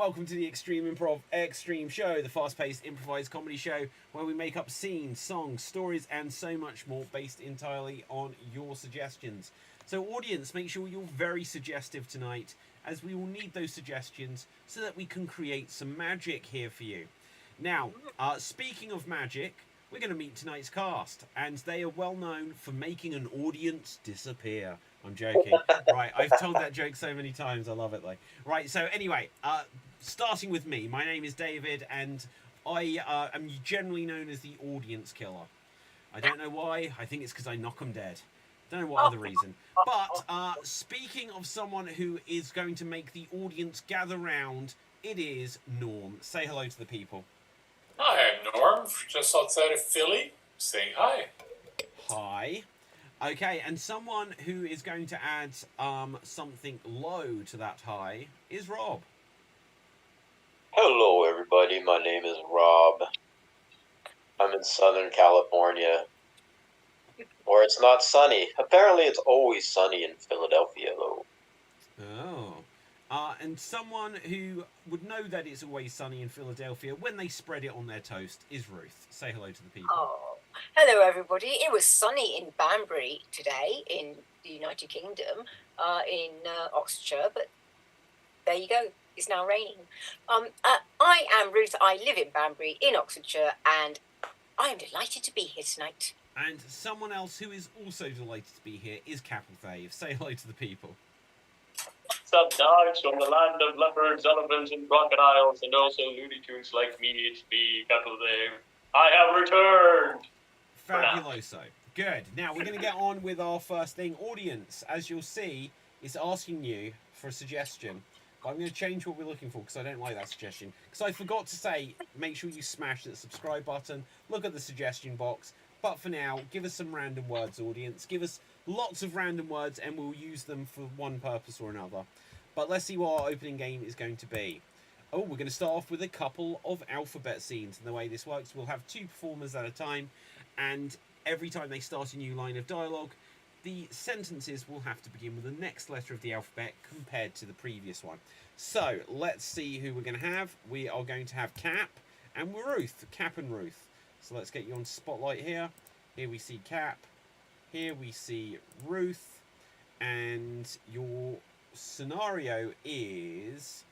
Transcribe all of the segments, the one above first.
welcome to the Extreme Improv Xstreamed show, the fast-paced improvised comedy show where we make up scenes, songs, stories, and so much more based entirely on your suggestions. So audience, make sure you're very suggestive tonight, as we will need those suggestions so that we can create some magic here for you. Now, speaking of magic, we're going to meet tonight's cast, and they are well known for making an audience disappear. I'm joking. Right, I've told that joke so many times. I love it, though. Right, so anyway, starting with me. My name is David, and I am generally known as the audience killer. I don't know why. I think it's because I knock 'em dead. Don't know what other reason. But speaking of someone who is going to make the audience gather round, it is Norm. Say hello to the people. Hi, I'm Norm, just outside of Philly, saying hi. Hi. Okay, and someone who is going to add something low to that hi is Rob. Hello, everybody. My name is Rob. I'm in Southern California, where it's not sunny. Apparently, it's always sunny in Philadelphia, though. Oh. And someone who would know that it's always sunny in Philadelphia when they spread it on their toast is Ruth. Say hello to the people. Oh, hello everybody. It was sunny in Banbury today in the United Kingdom, in Oxfordshire, but there you go. It's now raining. I am Ruth. I live in Banbury in Oxfordshire, and I am delighted to be here tonight. And someone else who is also delighted to be here is Capelthave. Say hello to the people. What's up, dogs, from the land of leopards, elephants, and crocodiles, and also Looney Tunes like me, it's me, Capelthave. I have returned! Fabuloso. Good. Now, we're going to get on with our first thing. Audience, as you'll see, is asking you for a suggestion. But I'm going to change what we're looking for, because I don't like that suggestion. Because I forgot to say, make sure you smash that subscribe button, look at the suggestion box. But for now, give us some random words, audience. Give us lots of random words, and we'll use them for one purpose or another. But let's see what our opening game is going to be. Oh, we're going to start off with a couple of alphabet scenes. And the way this works, we'll have two performers at a time. And every time they start a new line of dialogue, the sentences will have to begin with the next letter of the alphabet compared to the previous one. So, let's see who we're going to have. We are going to have Cap and Ruth. Cap and Ruth. So let's get you on spotlight here. Here we see Cap. Here we see Ruth. And your scenario is...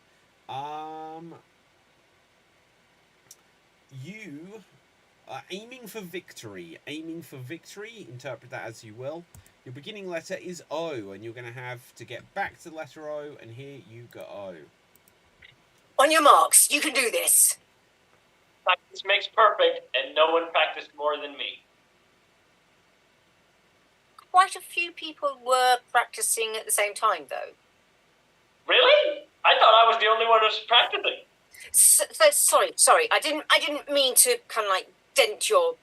you are aiming for victory. Aiming for victory. Interpret that as you will. Your beginning letter is O. And you're going to have to get back to the letter O. And here you go. On your marks, you can do this. Practice makes perfect, and no one practiced more than me. Quite a few people were practicing at the same time, though. Really? I thought I was the only one who was practicing. Sorry. I didn't mean to kind of like dent your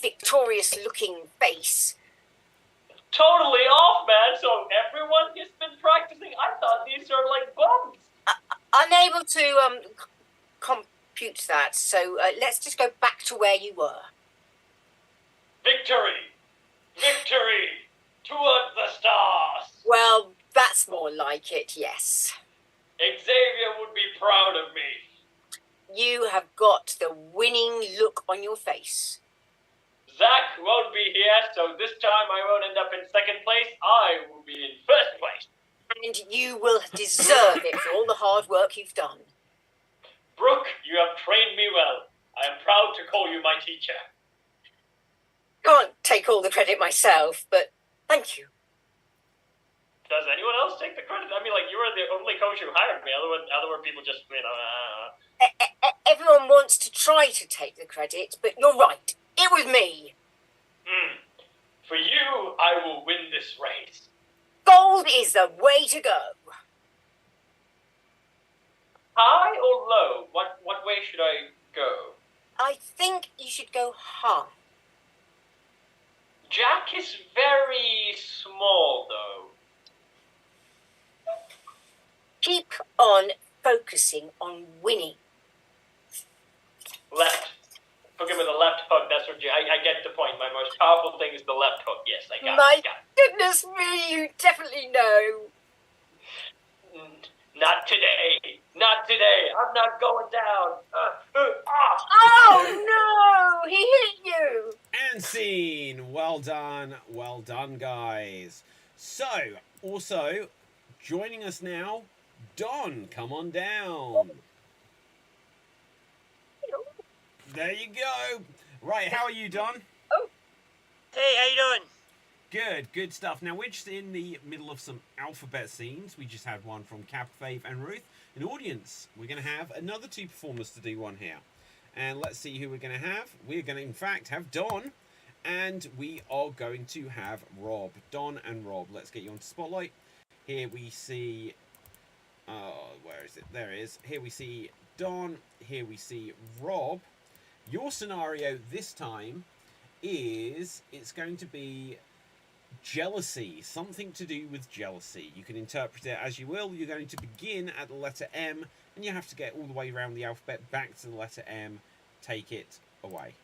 victorious-looking face. Totally off, man. So everyone has been practicing. I thought these are like bums. Unable to compute that. So let's just go back to where you were. Victory! Victory! Toward the stars! Well, that's more like it, yes. Xavier would be proud of me. You have got the winning look on your face. Zach won't be here, so this time I won't end up in second place. I will be in first place. And you will deserve it for all the hard work you've done. Brooke, you have trained me well. I am proud to call you my teacher. Can't take all the credit myself, but thank you. Does anyone else take the credit? I mean, like, you were the only coach who hired me. Other people just, Everyone wants to try to take the credit, but you're right. It was me. For you, I will win this race. Gold is the way to go. High or low? What way should I go? I think you should go high. Jack is very small, though. Keep on focusing on winning. Left. Hook him with a left hook. That's what I get the point. My most powerful thing is the left hook. Yes, I got it. My goodness me, you definitely know. Not today. Not today. I'm not going down. Oh no! He hit you. And scene. Well done, guys. So, also joining us now, Don. Come on down. There you go. Right, how are you, Don? Hey, how you doing? Good stuff. Now, we're just in the middle of some alphabet scenes. We just had one from Cap, Fave, and Ruth. An audience. We're going to have another two performers to do one here. And let's see who we're going to have. We're going to, in fact, have Don. And we are going to have Rob. Don and Rob. Let's get you onto Spotlight. Here we see... where is it? There it is. Here we see Don. Here we see Rob. Your scenario this time is... It's going to be... jealousy, something to do with jealousy. You can interpret it as you will. You're going to begin at the letter M, and you have to get all the way around the alphabet back to the letter M. Take it away.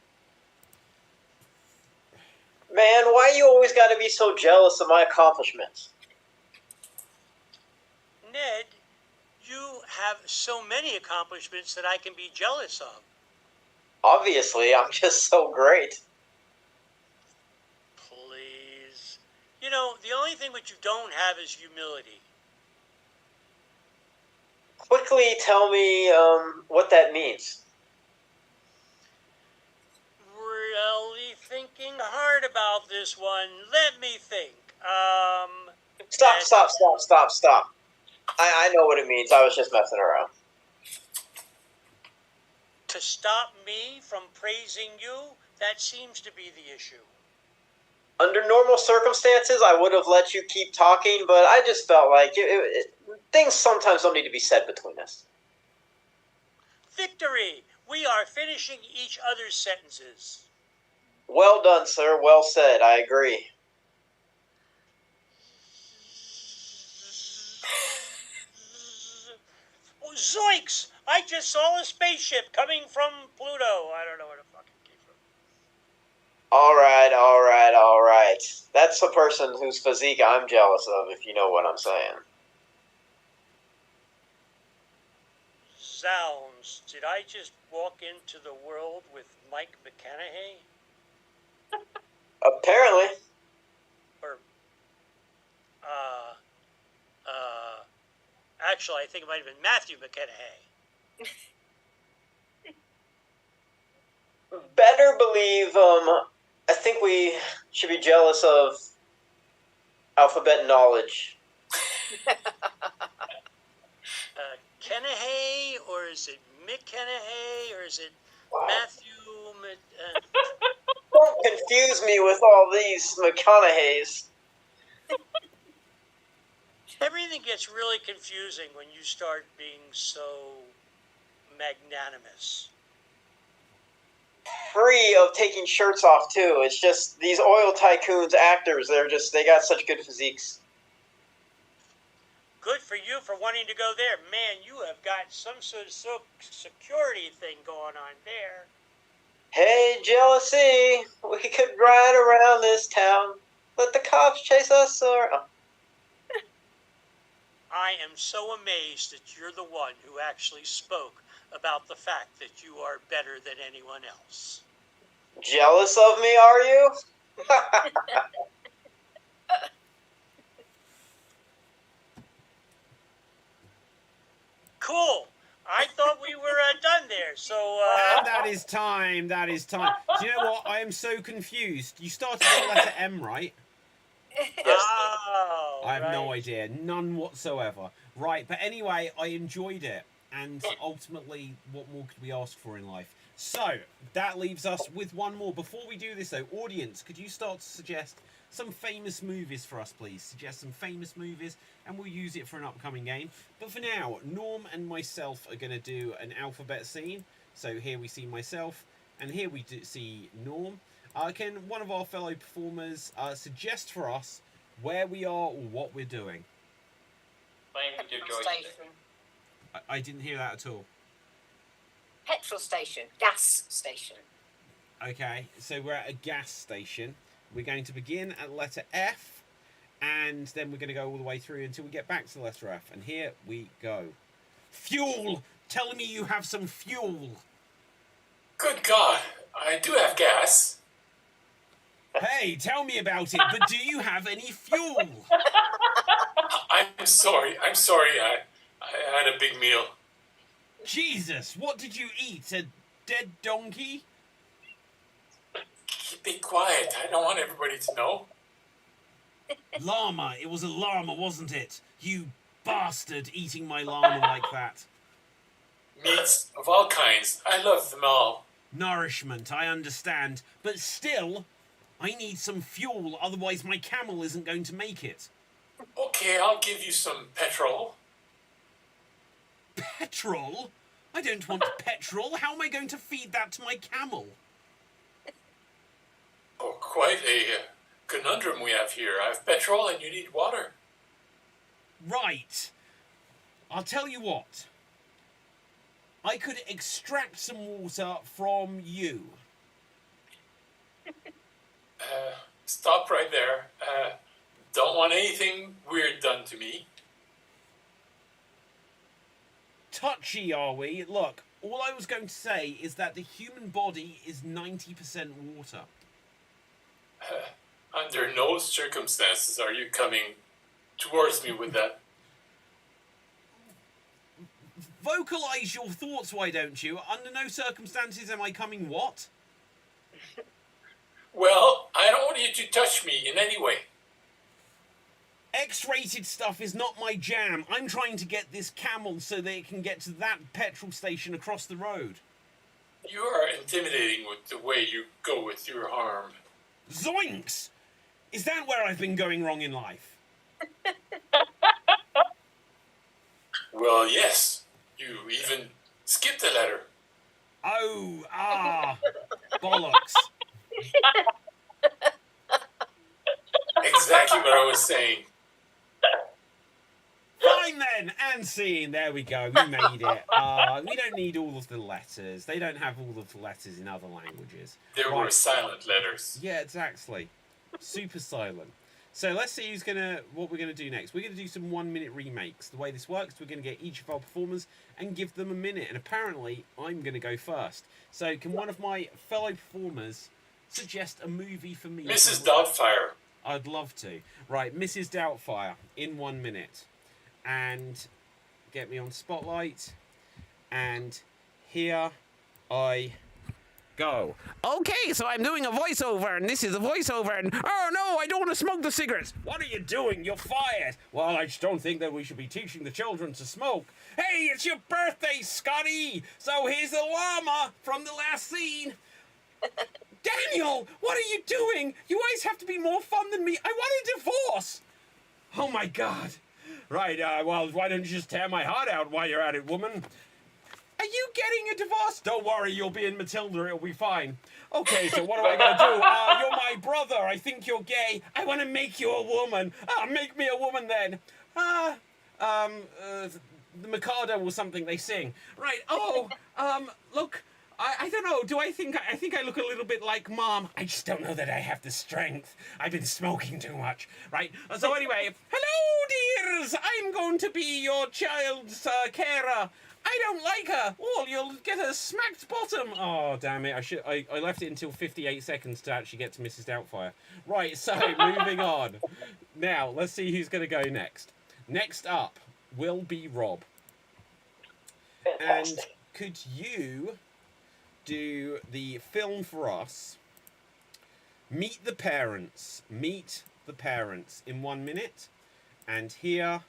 Man, why you always got to be so jealous of my accomplishments? Ned, you have so many accomplishments that I can be jealous of. Obviously, I'm just so great. Please. You know, the only thing which you don't have is humility. Quickly tell me what that means. Really thinking hard about this one. Let me think. Stop. I know what it means. I was just messing around. To stop me from praising you, that seems to be the issue. Under normal circumstances, I would have let you keep talking, but I just felt like things sometimes don't need to be said between us. Victory! We are finishing each other's sentences. Well done, sir. Well said. I agree. Oh, zoinks! I just saw a spaceship coming from Pluto. I don't know where the fuck it came from. All right. That's a person whose physique I'm jealous of, if you know what I'm saying. Zounds, did I just walk into the world with Mike McConaughey? Apparently. Or, actually, I think it might have been Matthew McConaughey. Better believe, I think we should be jealous of alphabet knowledge. Kennehay, or is it McKennehay, or is it Matthew? Don't confuse me with all these McConaughey's. Everything gets really confusing when you start being so magnanimous. Free of taking shirts off too. It's just these oil tycoons, actors. They got such good physiques. Good for you for wanting to go there. Man, you have got some sort of security thing going on there. Hey, jealousy. We could ride around this town. Let the cops chase us or... Oh. I am so amazed that you're the one who actually spoke about the fact that you are better than anyone else. Jealous of me, are you? Cool. I thought we were done there, so... And that is time. Do you know what? I am so confused. You started with the letter M, right? Oh, I have no idea. None whatsoever. Right, but anyway, I enjoyed it. And ultimately, what more could we ask for in life? So, that leaves us with one more. Before we do this, though, audience, could you start to suggest some famous movies for us, please? Suggest some famous movies, and we'll use it for an upcoming game. But for now, Norm and myself are going to do an alphabet scene. So here we see myself, and here we see Norm. Can one of our fellow performers suggest for us where we are or what we're doing? Playing with your joystick. I didn't hear that at all. Petrol station. Gas station. Okay, so we're at a gas station. We're going to begin at letter F, and then we're going to go all the way through until we get back to the letter F. And here we go. Fuel! Tell me you have some fuel. Good God, I do have gas. Hey, tell me about it, but do you have any fuel? I'm sorry. I had a big meal. Jesus, what did you eat? A dead donkey? Keep it quiet. I don't want everybody to know. Llama. It was a llama, wasn't it? You bastard, eating my llama like that. Meats of all kinds. I love them all. Nourishment, I understand. But still, I need some fuel, otherwise my camel isn't going to make it. Okay, I'll give you some petrol. Petrol? I don't want petrol. How am I going to feed that to my camel? Oh, quite a conundrum we have here. I have petrol and you need water. Right. I'll tell you what. I could extract some water from you. Stop right there. Don't want anything weird done to me. Touchy, are we? Look, all I was going to say is that the human body is 90% water. Under no circumstances are you coming towards me with that. Vocalize your thoughts, why don't you? Under no circumstances am I coming what? Well, I don't want you to touch me in any way. X-rated stuff is not my jam. I'm trying to get this camel so that it can get to that petrol station across the road. You are intimidating with the way you go with your arm. Zoinks! Is that where I've been going wrong in life? Well, yes. You even skipped a letter. Oh, bollocks. Exactly what I was saying. Fine then, and scene. There we go. We made it. We don't need all of the letters. They don't have all of the letters in other languages. There were silent letters. Yeah, exactly. Super silent. So let's see what we're gonna do next. We're gonna do some 1 minute remakes. The way this works, we're gonna get each of our performers and give them a minute. And apparently, I'm gonna go first. So can one of my fellow performers suggest a movie for me? Mrs. Doubtfire. I'd love to. Right, Mrs. Doubtfire in 1 minute. And get me on Spotlight. And here I go. Okay, so I'm doing a voiceover, and this is a voiceover, and oh no, I don't want to smoke the cigarettes. What are you doing? You're fired. Well, I just don't think that we should be teaching the children to smoke. Hey, it's your birthday, Scotty. So here's the llama from the last scene. Daniel, what are you doing? You always have to be more fun than me. I want a divorce. Oh my God. Right, well, why don't you just tear my heart out while you're at it, woman? Are you getting a divorce? Don't worry, you'll be in Matilda, it'll be fine. Okay, so what am I gonna do? You're my brother, I think you're gay. I wanna make you a woman. Make me a woman then. The Mikado or something they sing. Right, look, I don't know, I think I look a little bit like Mom. I just don't know that I have the strength. I've been smoking too much. Right, so anyway, hello dears, I'm going to be your child's carer. I don't like her. Oh, you'll get a smacked bottom. Oh, damn it. I left it until 58 seconds to actually get to Mrs. Doubtfire. Right, so moving on. Now, let's see who's going to go next. Next up will be Rob. Fantastic. And could you do the film for us? Meet the Parents. Meet the Parents in 1 minute. And here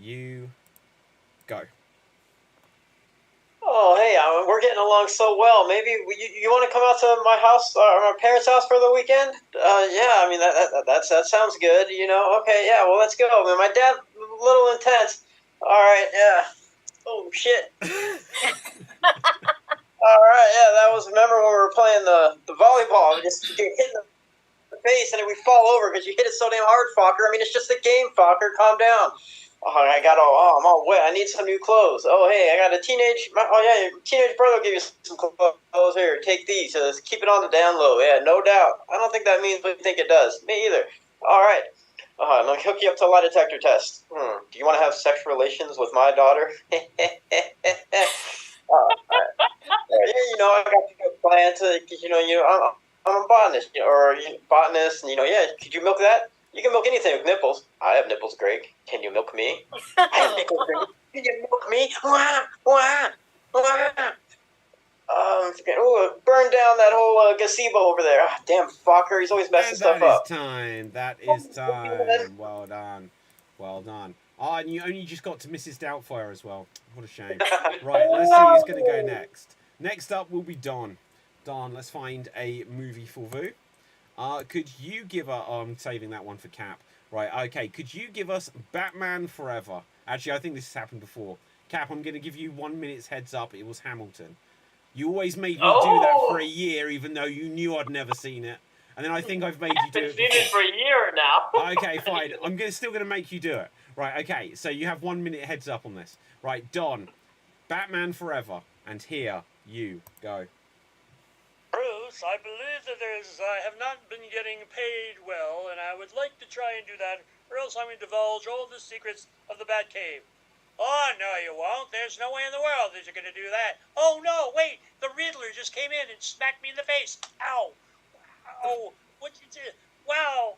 you go. Oh, hey, we're getting along so well. Maybe you want to come out to my house, or my parents' house for the weekend? Yeah, I mean, that sounds good, you know? Okay, yeah, well, let's go. Man, my dad's a little intense. All right, yeah. Oh, shit. All right, yeah, that was, remember when we were playing the volleyball, we just get hit in the face and then we fall over because you hit it so damn hard, Fokker. I mean, it's just a game, Fokker. Calm down. Oh, I'm all wet. I need some new clothes. Oh, hey, I got a your teenage brother will give you some clothes. Here, take these. Keep it on the down low. Yeah, no doubt. I don't think that means what you think it does. Me either. All right. Let me hook you up to a lie detector test. Do you want to have sexual relations with my daughter? Yeah, I got a good plan to, I'm a botanist, or botanist, and yeah, could you milk that? You can milk anything with nipples. I have nipples, Greg. Can you milk me? I have nipples, Greg. Can you milk me? Wah, wah, wah. Burn down that whole gazebo over there. Damn fucker, he's always messing And stuff that is up. time. That is time. Well done. Well done. Oh, and you only just got to Mrs. Doubtfire as well. What a shame. Right, let's see who's going to go next. Next up will be Don. Don, let's find a movie for Vu. Could you give us... Oh, I'm saving that one for Cap. Right, okay. Could you give us Batman Forever? Actually, I think this has happened before. Cap, I'm going to give you 1 minute's heads up. It was Hamilton. You always made me do that for a year, even though you knew I'd never seen it. And then I think I've made you do it before. I've seen it for a year now. Okay, fine. I'm still going to make you do it. Right, okay. So you have 1 minute heads up on this. Right, Don, Batman Forever. And here you go. Bruce, I believe that I have not been getting paid well, and I would like to try and do that, or else I'm going to divulge all the secrets of the Batcave. Oh, no, you won't. There's no way in the world that you're going to do that. Oh, no, wait. The Riddler just came in and smacked me in the face. Ow. Oh, what you did? Wow.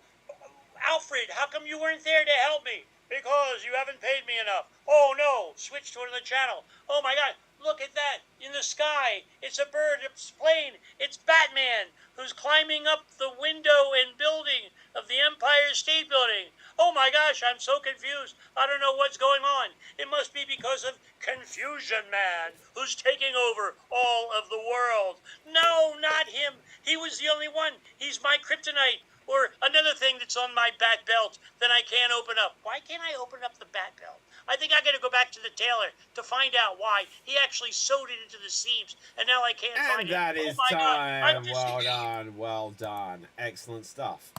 Alfred, how come you weren't there to help me? Because you haven't paid me enough. Oh, no. Switch to another channel. Oh, my God. Look at that. In the sky. It's a bird. It's a plane. It's Batman, who's climbing up the window and building of the Empire State Building. Oh my gosh, I'm so confused. I don't know what's going on. It must be because of Confusion Man, who's taking over all of the world. No, not him. He was the only one. He's my kryptonite. Or another thing that's on my bat belt that I can't open up. Why can't I open up the bat belt? I think I got to go back to the tailor to find out why. He actually sewed it into the seams, and now I can't find it. And that is time. Well done. Well done. Excellent stuff.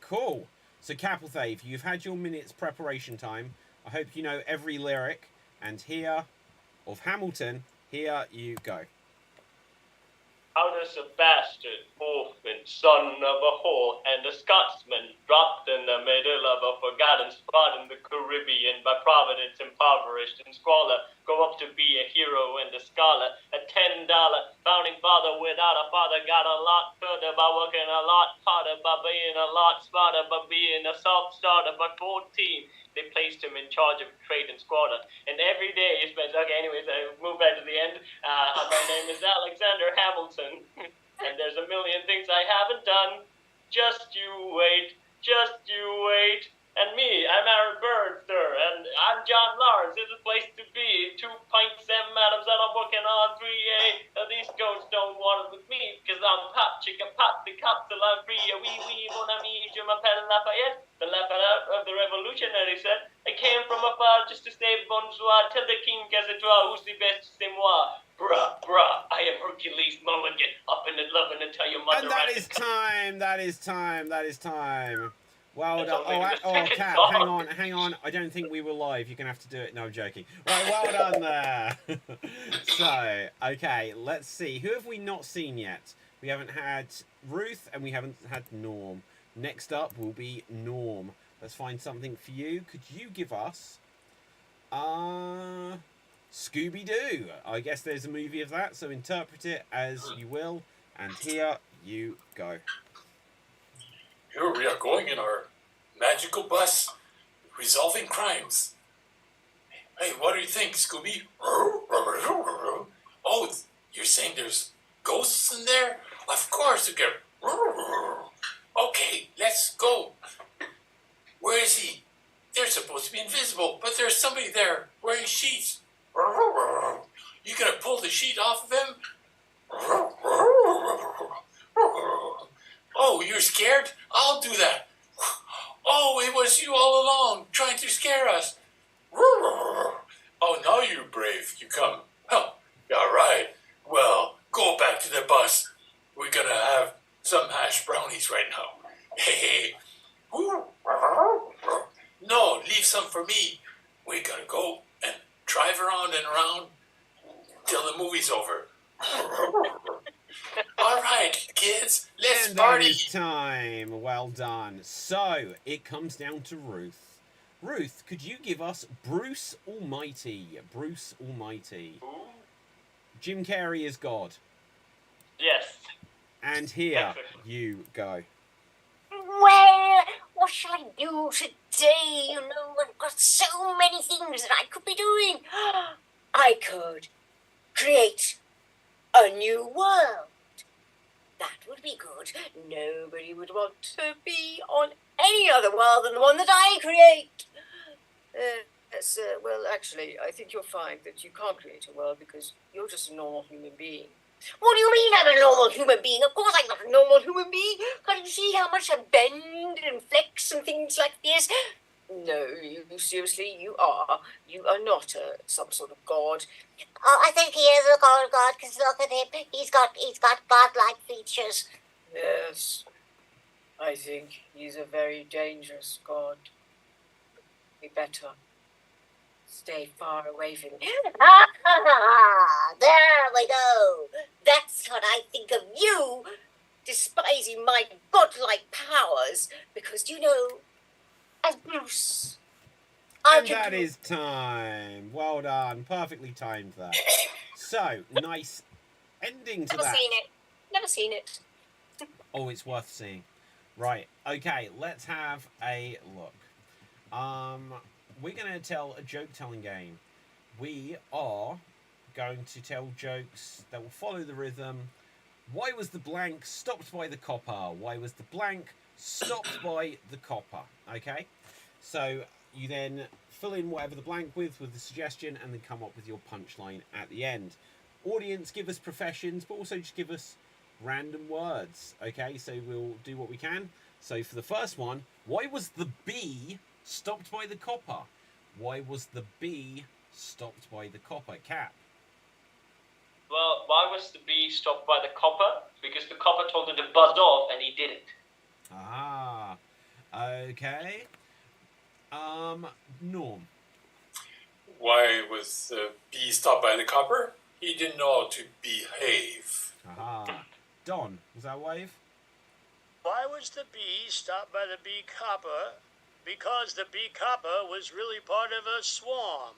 Cool. So, Capelthave, you've had your minute's preparation time. I hope you know every lyric. And here, of Hamilton, here you go. How does a bastard, orphan, son of a whore, and a Scotsman dropped in the middle of a forgotten spot in the Caribbean by Providence, impoverished and squalor, grow up to be a hero and a scholar, a $10 founding father without a father, got a lot further by working a lot harder, by being a lot smarter, by being a self-starter. By 14, they placed him in charge of trade and squatter, and every day he spends, okay, anyways, I move back to the end. My name is Alexander Hamilton, and there's a million things I haven't done. Just you wait, just you wait. And me, I'm Aaron Bird, sir, and I'm John Lawrence. It's a place to be. 2 pints, 7 atoms that I'm working on. 3A. These goats don't want it with me, because I'm pop, chicka pop, the cops till I'm free. Oui, mon ami, je m'appelle Lafayette. The Lafayette of the revolutionary said, I came from afar just to stay bonsoir. Tell the king, Gazetoire, who's the best, c'est moi. Bruh, I am Hercules Mulligan, up in the loving and tell your mother. And that is time. That is time. That is time. Well done. Oh, Cat, hang on. I don't think we were live. You're going to have to do it. No, I'm joking. Right, well done there. So, okay, let's see. Who have we not seen yet? We haven't had Ruth and we haven't had Norm. Next up will be Norm. Let's find something for you. Could you give us... Scooby-Doo. I guess there's a movie of that, so interpret it as you will. And here you go. Here we are going in our magical bus, resolving crimes. Hey, what do you think, Scooby? Oh, you're saying there's ghosts in there? Of course, you get. Okay, let's go. Where is he? They're supposed to be invisible, but there's somebody there wearing sheets. You gonna pull the sheet off of him? Oh, you're scared? I'll do that. Oh, it was you all along, trying to scare us. Oh, now you're brave. You come. Oh, all right. Well, go back to the bus. We're gonna have some hash brownies right now. Hey. No, leave some for me. We're gonna go and drive around and around till the movie's over. All right, kids, let's And that is time. Well done. So, it comes down to Ruth. Ruth, could you give us Bruce Almighty? Bruce Almighty. Ooh. Jim Carrey is God. Yes. And here you go. Well, what shall I do today? You know, I've got so many things that I could be doing. I could create a new world. That would be good. Nobody would want to be on any other world than the one that I create. Yes, well, actually, I think you'll find that you can't create a world because you're just a normal human being. What do you mean I'm a normal human being? Of course I'm not a normal human being. Can't you see how much I bend and flex and things like this? No, you seriously, you are. You are not some sort of god. Oh, I think he is a god, because look at him. He's got godlike features. Yes, I think he's a very dangerous god. We better stay far away from him. There we go. That's what I think of you, despising my godlike powers, because, you know, as Bruce, And that is time. Well done. Perfectly timed that. So, nice ending to that. Never seen it. Oh, it's worth seeing. Right. Okay, let's have a look. We're going to tell a joke-telling game. We are going to tell jokes that will follow the rhythm. Why was the blank stopped by the copper? Why was the blank stopped by the copper? Okay? So you then fill in whatever the blank with the suggestion and then come up with your punchline at the end. Audience, give us professions, but also just give us random words. Okay? So we'll do what we can. So for the first one, why was the bee stopped by the copper? Why was the bee stopped by the copper? Cap. Well, why was the bee stopped by the copper? Because the copper told him to buzz off and he didn't. Ah. Okay. Norm. Why was the bee stopped by the copper? He didn't know how to behave. Aha. Don, was that wave? Why was the bee stopped by the bee copper? Because the bee copper was really part of a swarm.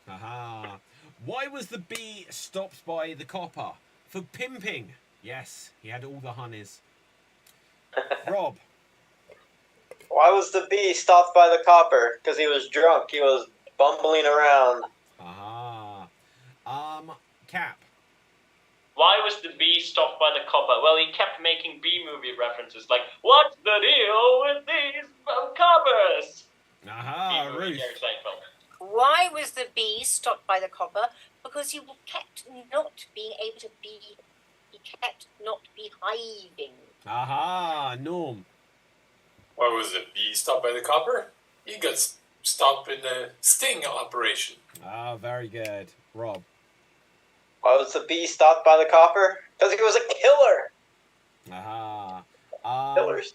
Aha. Why was the bee stopped by the copper? For pimping. Yes, he had all the honeys. Rob. Why was the bee stopped by the copper? Because he was drunk. He was bumbling around. Aha. Cap. Why was the bee stopped by the copper? Well, he kept making B-movie references, like, what's the deal with these coppers? Aha, B-movie, Ruth. Jerry Seinfeld. Why was the bee stopped by the copper? Because he kept not being able to be. He kept not behaving. Aha, Norm. Why was the bee stopped by the copper? He got stopped in a sting operation. Ah, very good. Rob. Why was the bee stopped by the copper? Because he was a killer. Aha. Killers.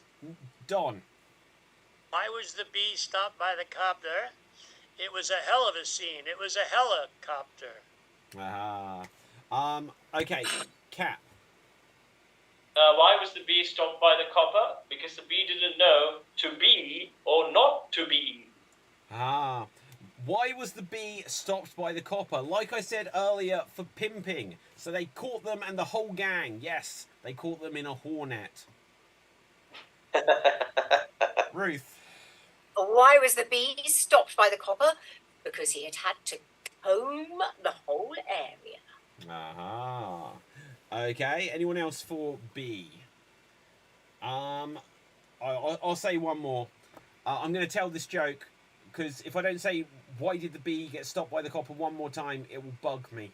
Don. Why was the bee stopped by the copter? It was a hell of a scene. It was a helicopter. Aha. Okay, Cap. Why was the bee stopped by the copper? Because the bee didn't know to be or not to be. Ah. Why was the bee stopped by the copper? Like I said earlier, for pimping. So they caught them and the whole gang. Yes, they caught them in a hornet. Ruth. Why was the bee stopped by the copper? Because he had had to comb the whole area. Aha. Okay, anyone else for B? I'll say one more. I'm going to tell this joke, because if I don't say why did the bee get stopped by the copper one more time, it will bug me.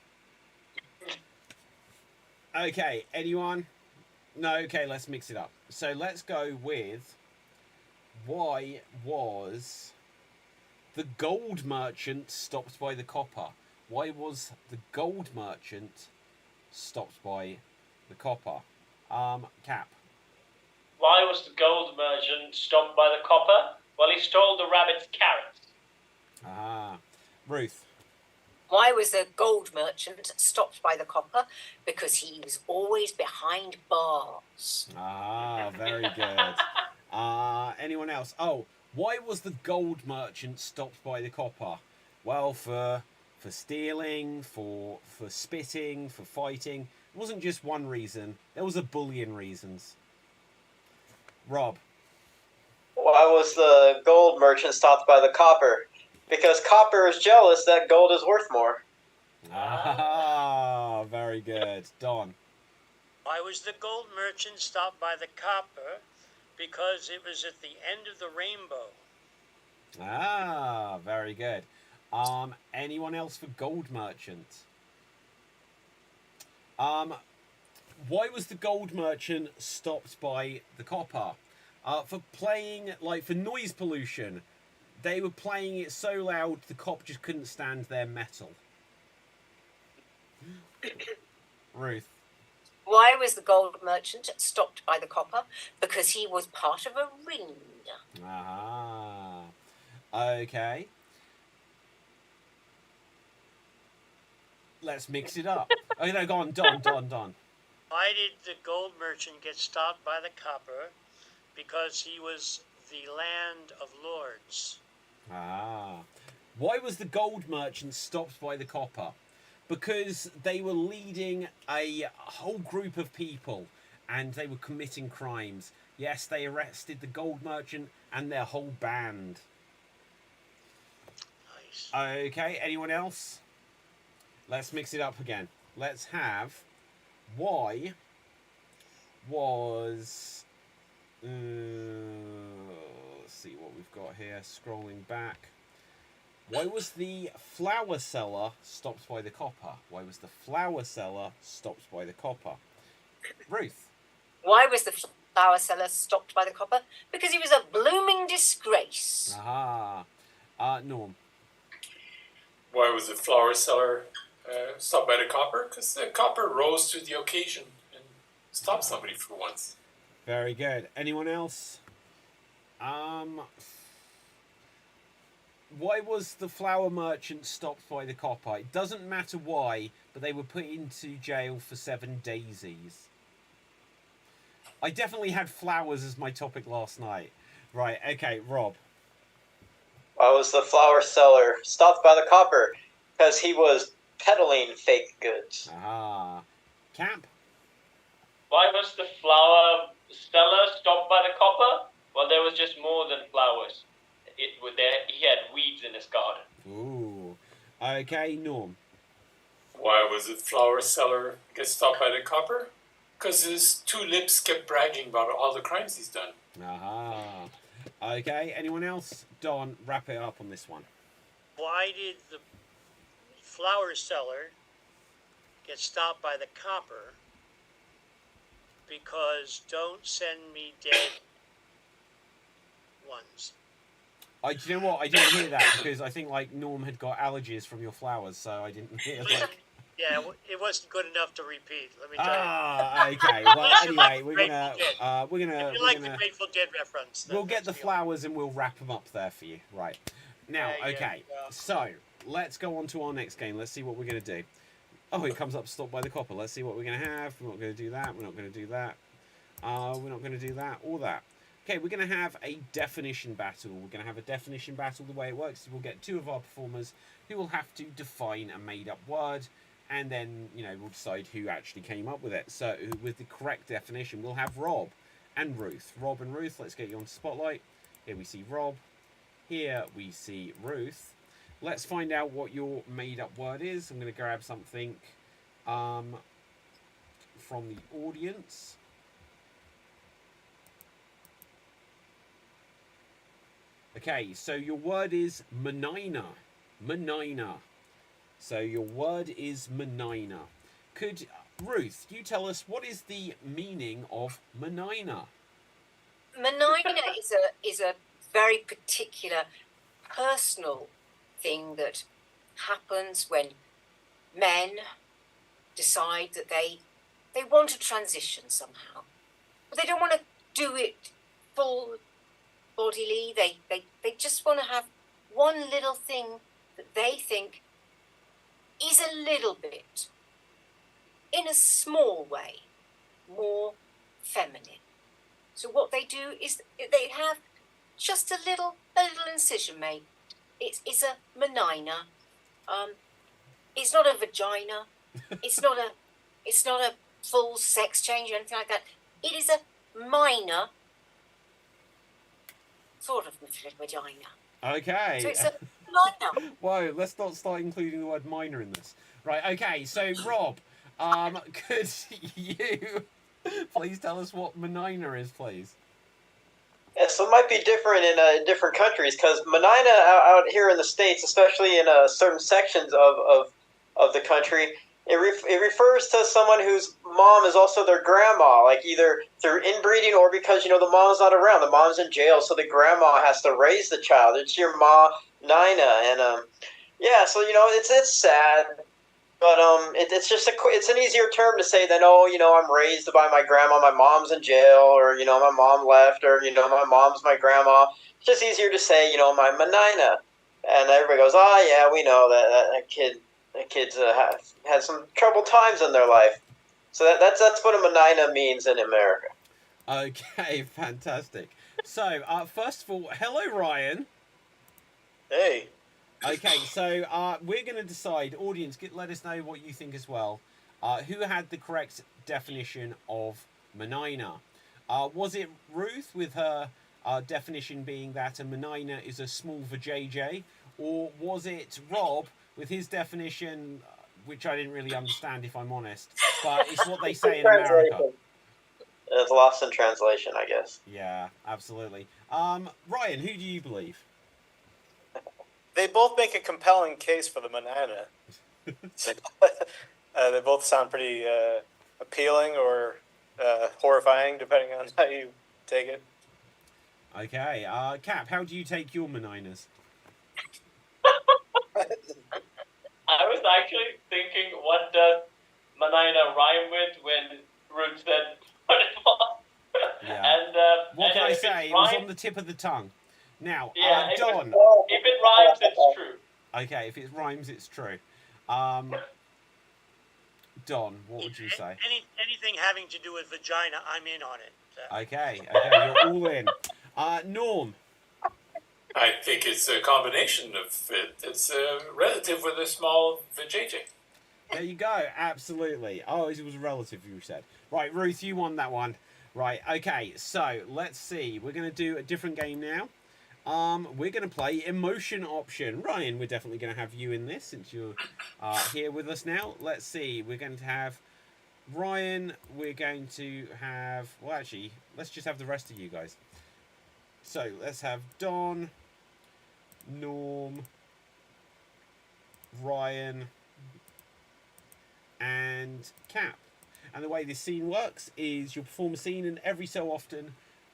Okay, anyone? No, okay, let's mix it up. So let's go with, why was the gold merchant stopped by the copper? Why was the gold merchant stopped by the copper? Cap. Why was the gold merchant stopped by the copper? Well, he stole the rabbit's carrots. Ah. Ruth. Why was the gold merchant stopped by the copper? Because he was always behind bars. Ah, very good. Anyone else? Oh, why was the gold merchant stopped by the copper? Well, for stealing, for spitting, for fighting. It wasn't just one reason. There was a billion reasons. Rob. Why was the gold merchant stopped by the copper? Because copper is jealous that gold is worth more. Ah, very good. Don. Why was the gold merchant stopped by the copper? Because it was at the end of the rainbow. Ah, very good. Anyone else for gold merchant? Why was the gold merchant stopped by the copper? For playing, like, for noise pollution. They were playing it so loud the cop just couldn't stand their metal. Ruth. Why was the gold merchant stopped by the copper? Because he was part of a ring. Ah. Okay. Let's mix it up. Oh, no, go on, Don. Why did the gold merchant get stopped by the copper? Because he was the land of lords. Ah. Why was the gold merchant stopped by the copper? Because they were leading a whole group of people and they were committing crimes. Yes, they arrested the gold merchant and their whole band. Nice. Okay, anyone else? Let's mix it up again. Let's have why was... let's see what we've got here. Scrolling back. Why was the flower seller stopped by the copper? Why was the flower seller stopped by the copper? Ruth. Why was the flower seller stopped by the copper? Because he was a blooming disgrace. Aha. Norm. Why was the flower seller stopped by the copper? Because the copper rose to the occasion and stopped somebody for once. Very good. Anyone else? Why was the flower merchant stopped by the copper? It doesn't matter why, but they were put into jail for 7 daisies. I definitely had flowers as my topic last night. Right, okay, Rob. Why was the flower seller stopped by the copper? Because he was peddling fake goods. Ah. Camp? Why was the flower seller stopped by the copper? Well, there was just more than flowers. He had weeds in his garden. Ooh. Okay, Norm. Why was the flower seller get stopped by the copper? Because his two lips kept bragging about all the crimes he's done. Aha. Okay, anyone else? Don, wrap it up on this one. Why did the flower seller get stopped by the copper? Because don't send me dead ones. Do you know what? I didn't hear that because I think like Norm had got allergies from your flowers, so I didn't hear like. Yeah, it wasn't good enough to repeat. Let me tell you. Ah, okay. Well, anyway, we're gonna If you like the Grateful Dead reference, we'll get the flowers and we'll wrap them up there for you. Right. Now, okay. So let's go on to our next game. Let's see what we're gonna do. Oh, it comes up stopped by the copper. Let's see what we're gonna have. We're not gonna do that. We're not gonna do that. We're not gonna do that or that. Okay, we're going to have a definition battle. We're going to have a definition battle. The way it works is we'll get 2 of our performers who will have to define a made-up word, and then, you know, we'll decide who actually came up with it. So, with the correct definition, we'll have Rob and Ruth. Rob and Ruth, let's get you on Spotlight. Here we see Rob. Here we see Ruth. Let's find out what your made-up word is. I'm going to grab something from the audience. Okay, so your word is menina. Menina. So your word is menina. Could, Ruth, you tell us what is the meaning of menina? Menina is a very particular personal thing that happens when men decide that they want to transition somehow. But they don't want to do it full bodily. They just want to have one little thing that they think is a little bit, in a small way, more feminine. So what they do is they have just a little incision made. It's a menina. It's not a vagina. It's not a full sex change or anything like that. It is a minor sort of vagina. Okay. So it's a minor. Whoa, let's not start including the word minor in this. Right, okay, so Rob, could you please tell us what menina is, please? Yeah, so it might be different in different countries, because menina out here in the States, especially in certain sections of the country, it refers to someone whose mom is also their grandma, like either through inbreeding or because, the mom's not around. The mom's in jail, so the grandma has to raise the child. It's your ma, Nina. And, yeah, so, it's sad. But it's just it's an easier term to say than, I'm raised by my grandma, my mom's in jail, or, my mom left, or, my mom's my grandma. It's just easier to say, my menina. And everybody goes, oh, yeah, we know that kid's had some troubled times in their life. So that's what a menina means in America. Okay, fantastic. So, first of all, hello, Ryan. Hey. Okay, so we're going to decide, audience, let us know what you think as well. Who had the correct definition of menina? Was it Ruth with her definition being that a menina is a small vajayjay? Or was it Rob with his definition, which I didn't really understand if I'm honest, but it's what they say in America? It's lost in translation, I guess. Yeah, absolutely. Ryan, who do you believe? They both make a compelling case for the menina. They both sound pretty appealing or horrifying, depending on how you take it. Okay, Cap, how do you take your meninas? I was actually thinking, what does menina rhyme with when Ruth said what it was? Yeah. And what can I say? It was on the tip of the tongue. Now, Don. If it rhymes, it's true. Okay, if it rhymes, it's true. Don, what would you say? Anything having to do with vagina, I'm in on it. Okay, you're all in. Norm. I think it's a combination of it. It's a relative with a small vajayjay. There you go, absolutely. Oh, it was a relative, you said. Right, Ruth, you won that one. Right, okay, so let's see. We're going to do a different game now. We're going to play emotion option. Ryan, we're definitely going to have you in this since you're here with us now. Let's see. We're going to have Ryan. We're going to have... Well, actually, let's just have the rest of you guys. So, let's have Don, Norm, Ryan, and Cap. And the way this scene works is you'll perform a scene, and every so often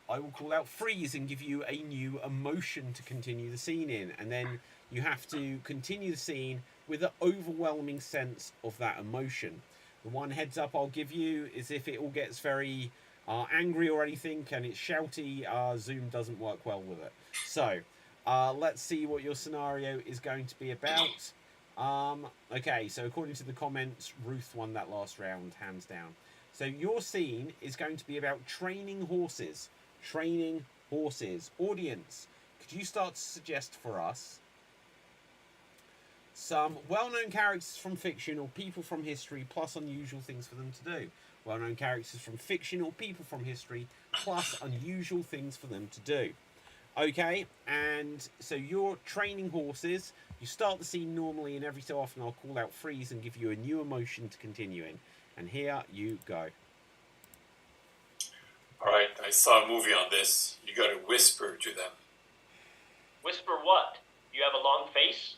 I will call out freeze and give you a new emotion to continue the scene in. And then you have to continue the scene with an overwhelming sense of that emotion. The one heads up I'll give you is if it all gets very angry or anything and it's shouty, Zoom doesn't work well with it. So, let's see what your scenario is going to be about. Okay, so according to the comments, Ruth won that last round, hands down. So your scene is going to be about training horses. Training horses. Audience, could you start to suggest for us some well-known characters from fiction or people from history plus unusual things for them to do? Well-known characters from fiction or people from history plus unusual things for them to do. Okay, and so you're training horses. You start the scene normally, and every so often I'll call out freeze and give you a new emotion to continue in. And here you go. All right, I saw a movie on this. You got to whisper to them. Whisper what? You have a long face?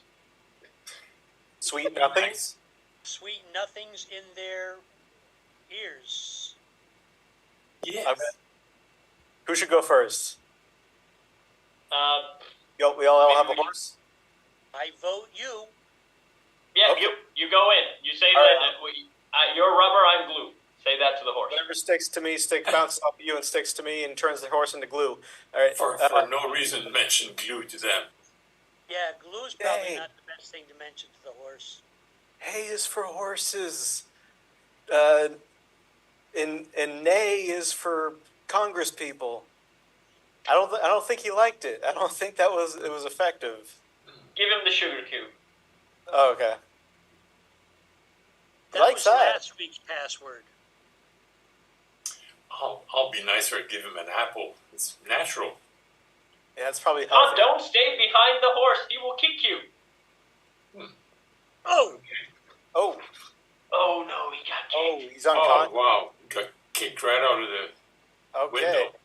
Sweet nothings? Nice. Sweet nothings in their ears. Yes. Who should go first? We all maybe have a horse? I vote you. Yeah, Okay. you go in. You say All that you're rubber, I'm glue. Say that to the horse. Whatever sticks to me, bounces off you and sticks to me and turns the horse into glue. All right. For no reason, mention glue to them. Yeah, glue is probably not the best thing to mention to the horse. hay is for horses, and nay is for Congress people. I don't think he liked it. I don't think it was effective. Give him the sugar cube. Oh, okay. That was last week's password. I'll be nicer and give him an apple. It's natural. Yeah, it's probably Oh, healthy. don't stay behind the horse. He will kick you. Oh! Oh, Oh, no, he got kicked. he's unconscious. Wow. Got kicked right out of the Okay. window.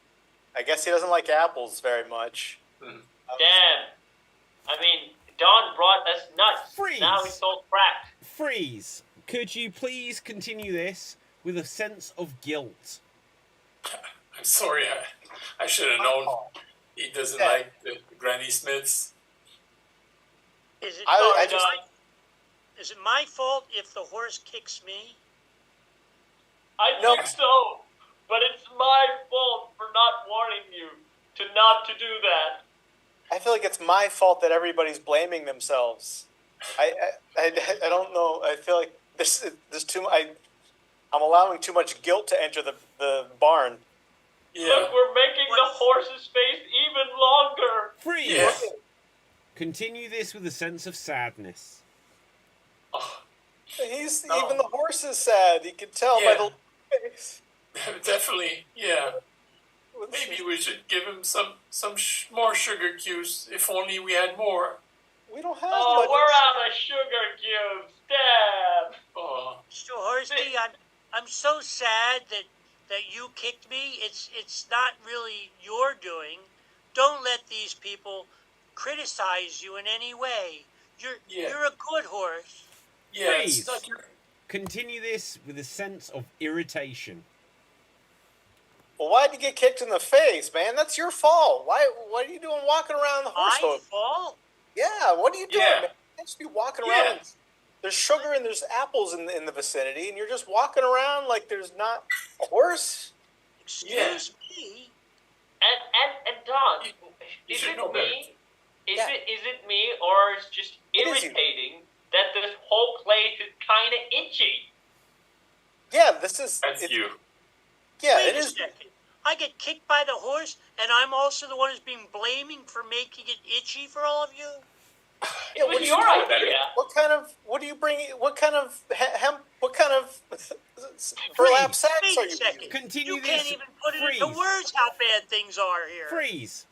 I guess he doesn't like apples very much. Damn. I mean, Don brought us nuts. Freeze. Now it's all cracked. Freeze. Could you please continue this with a sense of guilt? I'm sorry. I should have known he doesn't like the Granny Smiths. Is it, I is it my fault if the horse kicks me? I No. think so. But it's my fault for not warning you not to do that. I feel like it's my fault that everybody's blaming themselves. I don't know. I feel like there's too. I'm allowing too much guilt to enter the barn. Yeah. Look, we're making the horse's face even longer. Freeze. Yeah. Continue this with a sense of sadness. Oh, He's No. even the horse is sad. You can tell by the face. definitely. Yeah. Maybe we should give him some more sugar cubes. If only we had more. We don't have Oh, much. we're out of sugar cubes. Damn. Oh. So, Horsey, I'm so sad that you kicked me. It's not really your doing. Don't let these people criticize you in any way. You're a good horse. Yeah. Freeze. It's not your... Continue this with a sense of irritation. Well, why'd you get kicked in the face, man? That's your fault. Why are you doing walking around the horse My hole? fault? Yeah, what are you doing, Yeah. man? You can't just be walking Yeah. around. There's sugar and there's apples in the vicinity, and you're just walking around like there's not a horse. Excuse me. And Don, You is should it know better. me? Yeah. Is it me, or it's just It is you. irritating that this whole place is kind of itchy? Yeah, this is. That's you. Yeah, Wait it a is. second. I get kicked by the horse, and I'm also the one who's being blaming for making it itchy for all of you? It was you your know better. idea. What do you bring? What kind of hemp? What kind of burlap sacks Wait are a you second. using? Continue You this. can't even put it into Freeze. words how bad things are here. Freeze.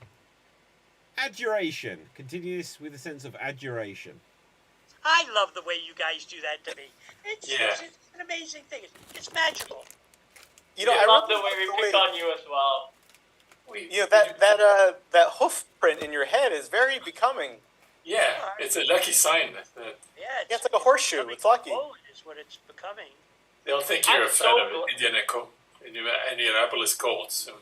Adjuration. Continue this with a sense of adjuration. I love the way you guys do that to me. It's an amazing thing. It's magical. You know, I I love really the way like we pick on you as well. You know that hoof print in your head is very becoming. Yeah. It's a lucky sign. Yeah, Yeah, it's like a horseshoe. becoming It's lucky. clone is what it's becoming. They'll think you're I'm a fan so of Indianapolis Colts. So.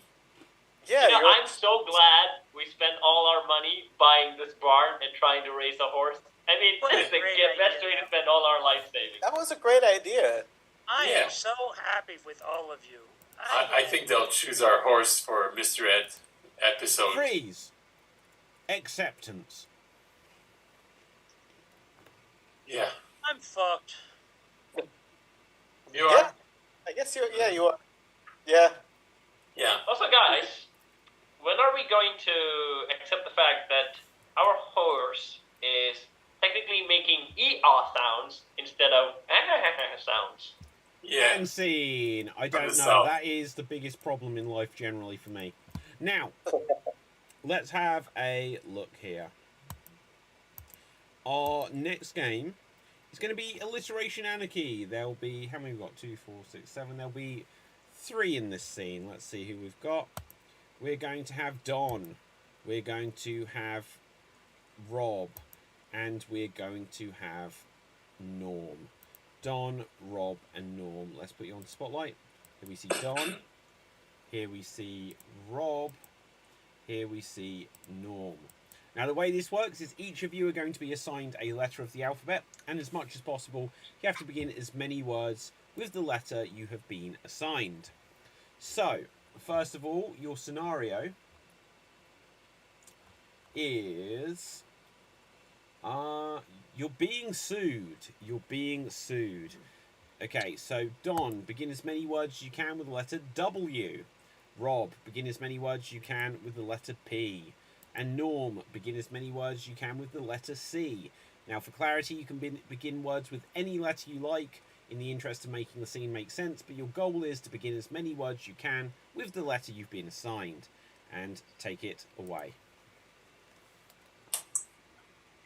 Yeah, You know, you're- I'm so glad we spent all our money buying this barn and trying to raise a horse. I mean, What a that's the great best idea. way to spend all our life savings. that was a great idea. I Yeah. am so happy with all of you. I think they'll choose our horse for Mr. Ed episode. Freeze. Acceptance. Yeah. I'm fucked. You are? Yeah, I guess you're. Yeah, you are. Yeah. Yeah. Also, guys, when are we going to accept the fact that our horse is technically making ee-ah sounds instead of sounds? Yeah. And scene. I don't know. South. That is the biggest problem in life generally for me. Now, let's have a look here. Our next game is going to be Alliteration Anarchy. There'll be, how many we've got? 2, 4, 6, 7. There'll be 3 in this scene. Let's see who we've got. We're going to have Don. We're going to have Rob. And we're going to have Norm. Don, Rob, and Norm. Let's put you on the spotlight. Here we see Don. Here we see Rob. Here we see Norm. Now, the way this works is each of you are going to be assigned a letter of the alphabet, and as much as possible, you have to begin as many words with the letter you have been assigned. So, first of all, your scenario is You're being sued. You're being sued. Okay, so Don, begin as many words as you can with the letter W. Rob, begin as many words as you can with the letter P. And Norm, begin as many words as you can with the letter C. Now, for clarity, you can begin words with any letter you like in the interest of making the scene make sense, but your goal is to begin as many words as you can with the letter you've been assigned. And take it away.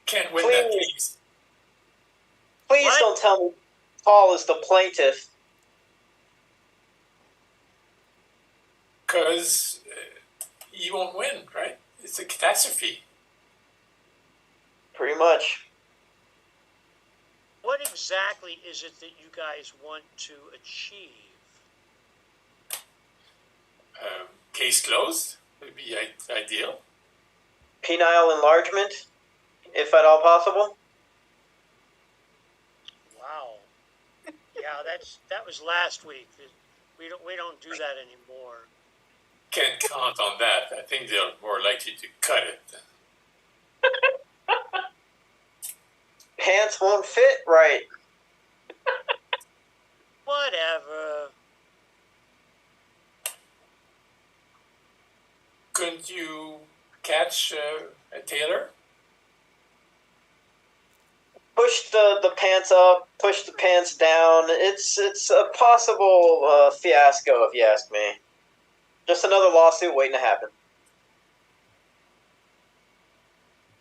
Can't win that, please. Please What? don't tell me Paul is the plaintiff. Because you won't win, right? It's a catastrophe. Pretty much. What exactly is it that you guys want to achieve? Case closed would be ideal. Penile enlargement, if at all possible. Wow. Yeah, that was last week. We don't do that anymore. Can't count on that. I think they're more likely to cut it. Pants won't fit right. Whatever. Couldn't you catch a tailor? Push the pants up, push the pants down. It's a possible fiasco, if you ask me. Just another lawsuit waiting to happen.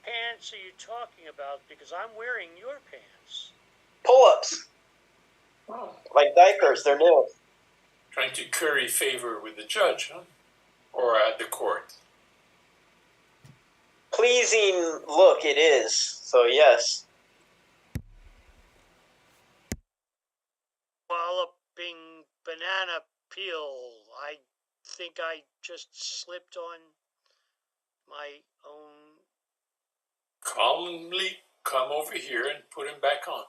Pants are you talking about? Because I'm wearing your pants. Pull-ups. Oh. Like diapers, they're new. Trying to curry favor with the judge, huh? Or at the court. Pleasing look it is, so yes. Walloping banana peel. I think I just slipped on my own. Calmly come over here and put him back on.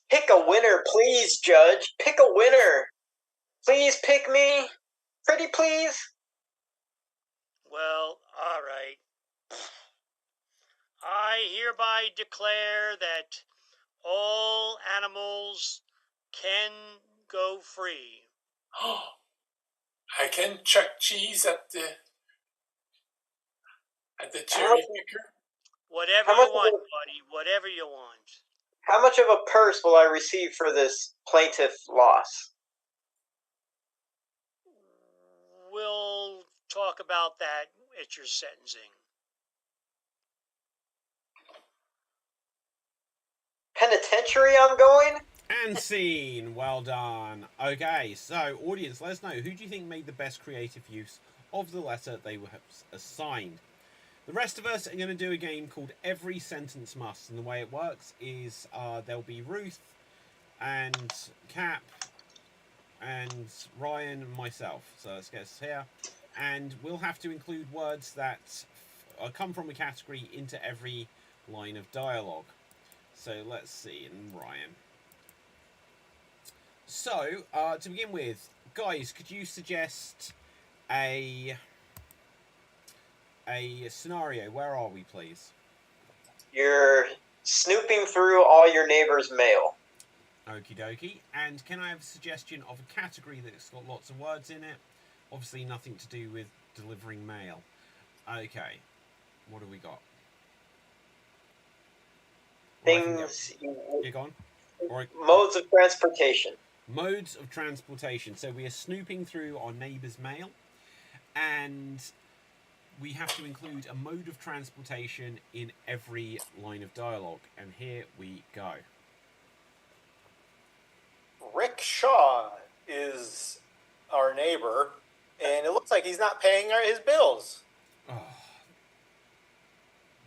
Pick a winner, please, Judge. Pick a winner. Please pick me. Pretty please. Well, all right. I hereby declare that all animals can go free. I can chuck cheese at the cherry picker. Whatever How you much want, is it? buddy. Whatever you want. How much of a purse will I receive for this plaintiff loss? We'll talk about that at your sentencing. Penitentiary I'm going? And scene. Well done. Okay, so audience, let us know, who do you think made the best creative use of the letter they were assigned? The rest of us are going to do a game called Every Sentence Must, and the way it works is there'll be Ruth and Cap and Ryan and myself. So let's get us here. And we'll have to include words that come from a category into every line of dialogue. So let's see, and Ryan. So, to begin with, guys, could you suggest a scenario? Where are we, please? You're snooping through all your neighbor's mail. Okie dokie. And can I have a suggestion of a category that's got lots of words in it? Obviously nothing to do with delivering mail. Okay. What have we got? Things. You gone? Modes of transportation. Modes of transportation. So we are snooping through our neighbour's mail, and we have to include a mode of transportation in every line of dialogue. And here we go. Rick Shaw is our neighbor, and it looks like he's not paying his bills. Oh.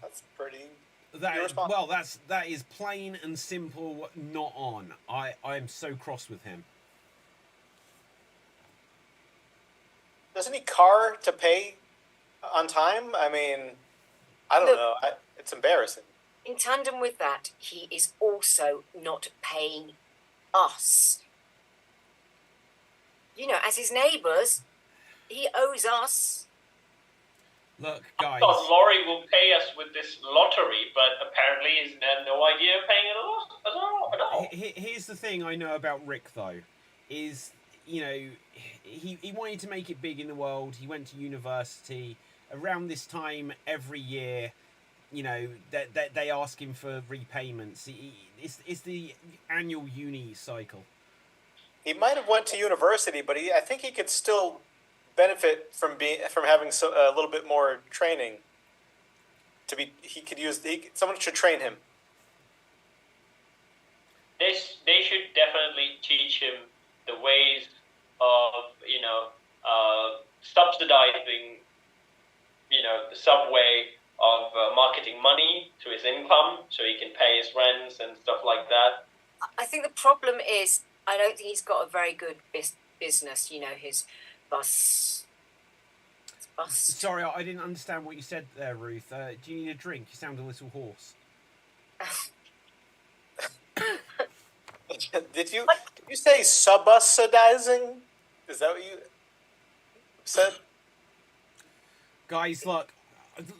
That's pretty... That is plain and simple not on. I'm so cross with him. Doesn't he car to pay on time? I mean, I don't know. It's embarrassing. In tandem with that, he is also not paying us. You know, as his neighbours, he owes us. Look, I guys. thought Laurie will pay us with this lottery, but apparently he's had no idea of paying it at all. Here's the thing I know about Rick, though, is, you know, he wanted to make it big in the world. He went to university. Around this time every year, you know, they ask him for repayments. It's the annual uni cycle. He might have went to university, but I think he could still benefit from having a little bit more training. Someone should train him. They should definitely teach him the ways of, you know, subsidizing, you know, the subway of marketing money to his income so he can pay his rents and stuff like that. I think the problem is I don't think he's got a very good business. You know, his bus. Sorry, I didn't understand what you said there, Ruth. Do you need a drink? You sound a little hoarse. Did you say subsidizing? Is that what you said? Guys, look,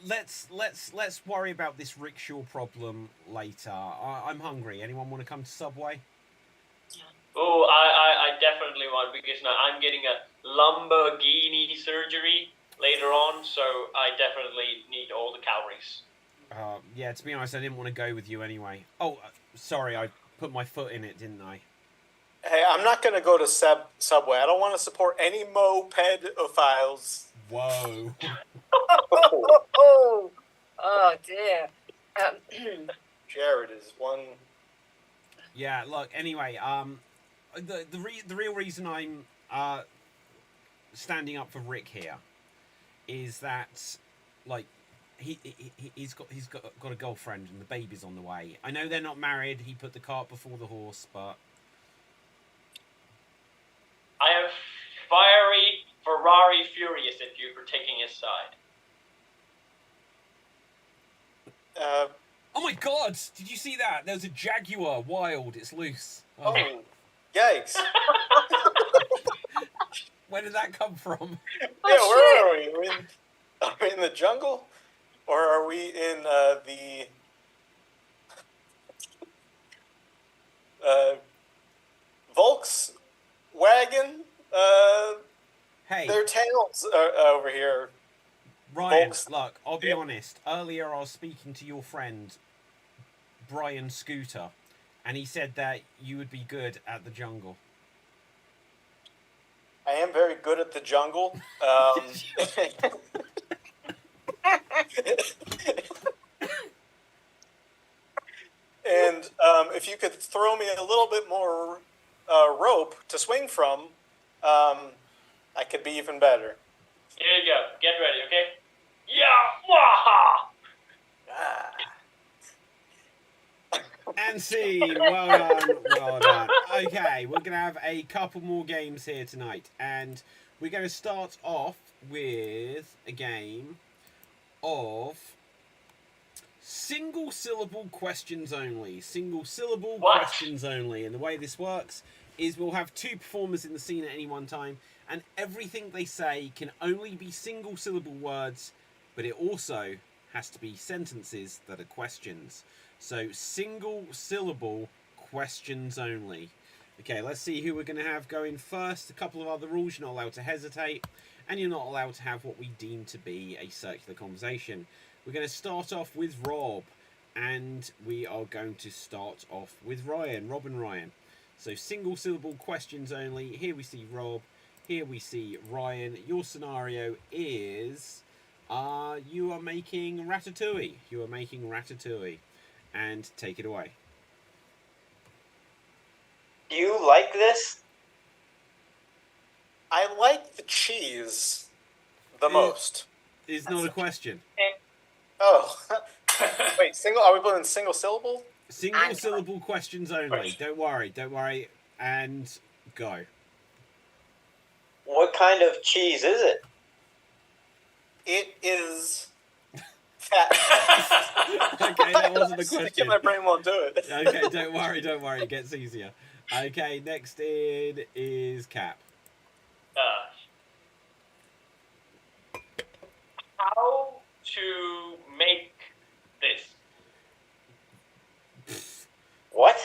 let's worry about this rickshaw problem later. I'm hungry. Anyone want to come to Subway? Oh, I definitely want, because now I'm getting a Lamborghini surgery later on, so I definitely need all the calories. Yeah, to be honest, I didn't want to go with you anyway. Oh, sorry, I put my foot in it, didn't I? Hey, I'm not going to go to Subway. I don't want to support any mopedophiles. Whoa. Oh dear. Jared is one. Yeah, look, anyway, the real reason I'm standing up for Rick here is that, like, he's got a girlfriend and the baby's on the way. I know they're not married. He put the cart before the horse, but I am fiery, Ferrari furious at you for taking his side. oh my God! Did you see that? There's a Jaguar. Wild. It's loose. Oh, yikes! Where did that come from? Yeah, where are we? Are we in the jungle, or are we in the Volkswagen? Hey, Their tails are over here. Ryan, Volks. look, I'll be honest. Earlier I was speaking to your friend, Brian Scooter, and he said that you would be good at the jungle. I am very good at the jungle. And if you could throw me a little bit more rope to swing from, I could be even better. Here you go. Get ready, okay? Yeah! Waha! And see, well done, well done. Okay, we're going to have a couple more games here tonight, and we're going to start off with a game of single syllable questions only. Single syllable questions only. And the way this works is we'll have two performers in the scene at any one time, and everything they say can only be single syllable words, but it also has to be sentences that are questions. So single syllable questions only. Okay, let's see who we're going to have going first. A couple of other rules: you're not allowed to hesitate, and you're not allowed to have what we deem to be a circular conversation. We're going to start off with Rob, and we are going to start off with Ryan. Rob and Ryan. So single syllable questions only. Here we see Rob. Here we see Ryan. Your scenario is you are making ratatouille. You are making ratatouille. And take it away. Do you like this? I like the cheese the most. It's not a question. Oh. Wait, single? Are we putting single syllable? Single syllable questions only. Don't worry. And go. What kind of cheese is it? It is fat. Okay, that wasn't the question. My brain won't do it. Okay, don't worry. It gets easier. Okay, next in is Cap. How to make this? What?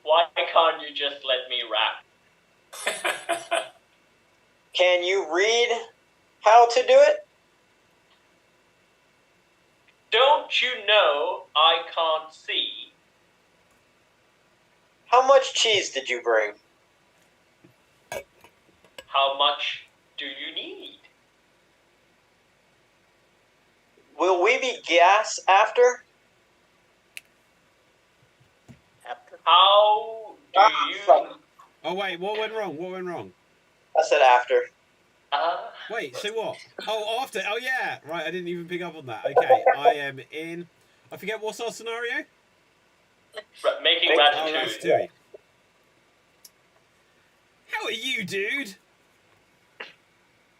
Why can't you just let me rap? Can you read how to do it? Don't you know I can't see? How much cheese did you bring? How much do you need? Will we be gas after? How do you... Fuck. Oh wait, what went wrong? What went wrong? I said after. Wait, so what? Oh, after. Oh yeah, right. I didn't even pick up on that. Okay, I am in. I forget what's our scenario. Making Oh, ratatouille. Ratatouille. How are you, dude?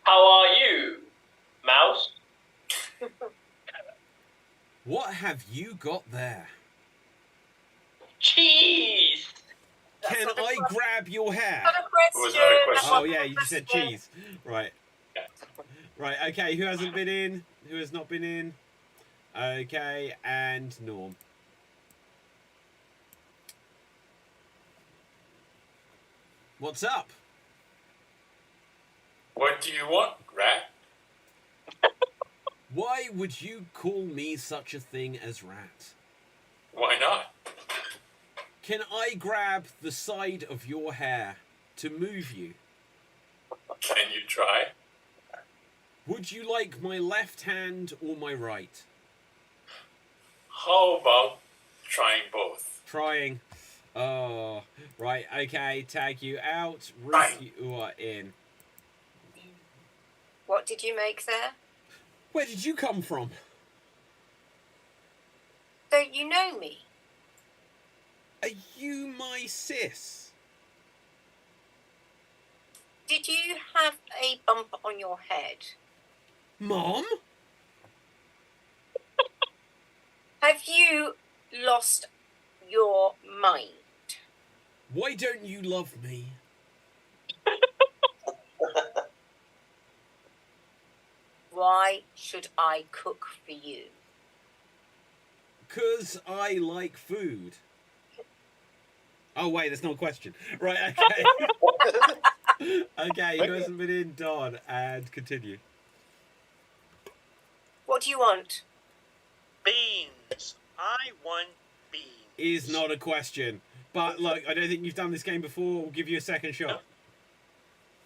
How are you, mouse? What have you got there? Cheese! Can not a I question. grab your hair? Not a question. Was not a question. Oh yeah, you just said cheese. Right. Yeah. Right. Okay. Who hasn't been in? Who has not been in? Okay, and Norm. What's up? What do you want, rat? Why would you call me such a thing as rat? Why not? Can I grab the side of your hair to move you? Can you try? Would you like my left hand or my right? How about trying both? Trying. Oh, right. Okay, tag you out. Ruth, Right. you are in. What did you make there? Where did you come from? Don't you know me? Are you my sis? Did you have a bump on your head? Mom? Have you lost your mind? Why don't you love me? Why should I cook for you? 'Cause I like food. Oh, wait, that's not a question. Right, okay. Okay, who hasn't been in? Don, and continue. What do you want? Beans. I want beans. Is not a question. But look, I don't think you've done this game before. We'll give you a second shot.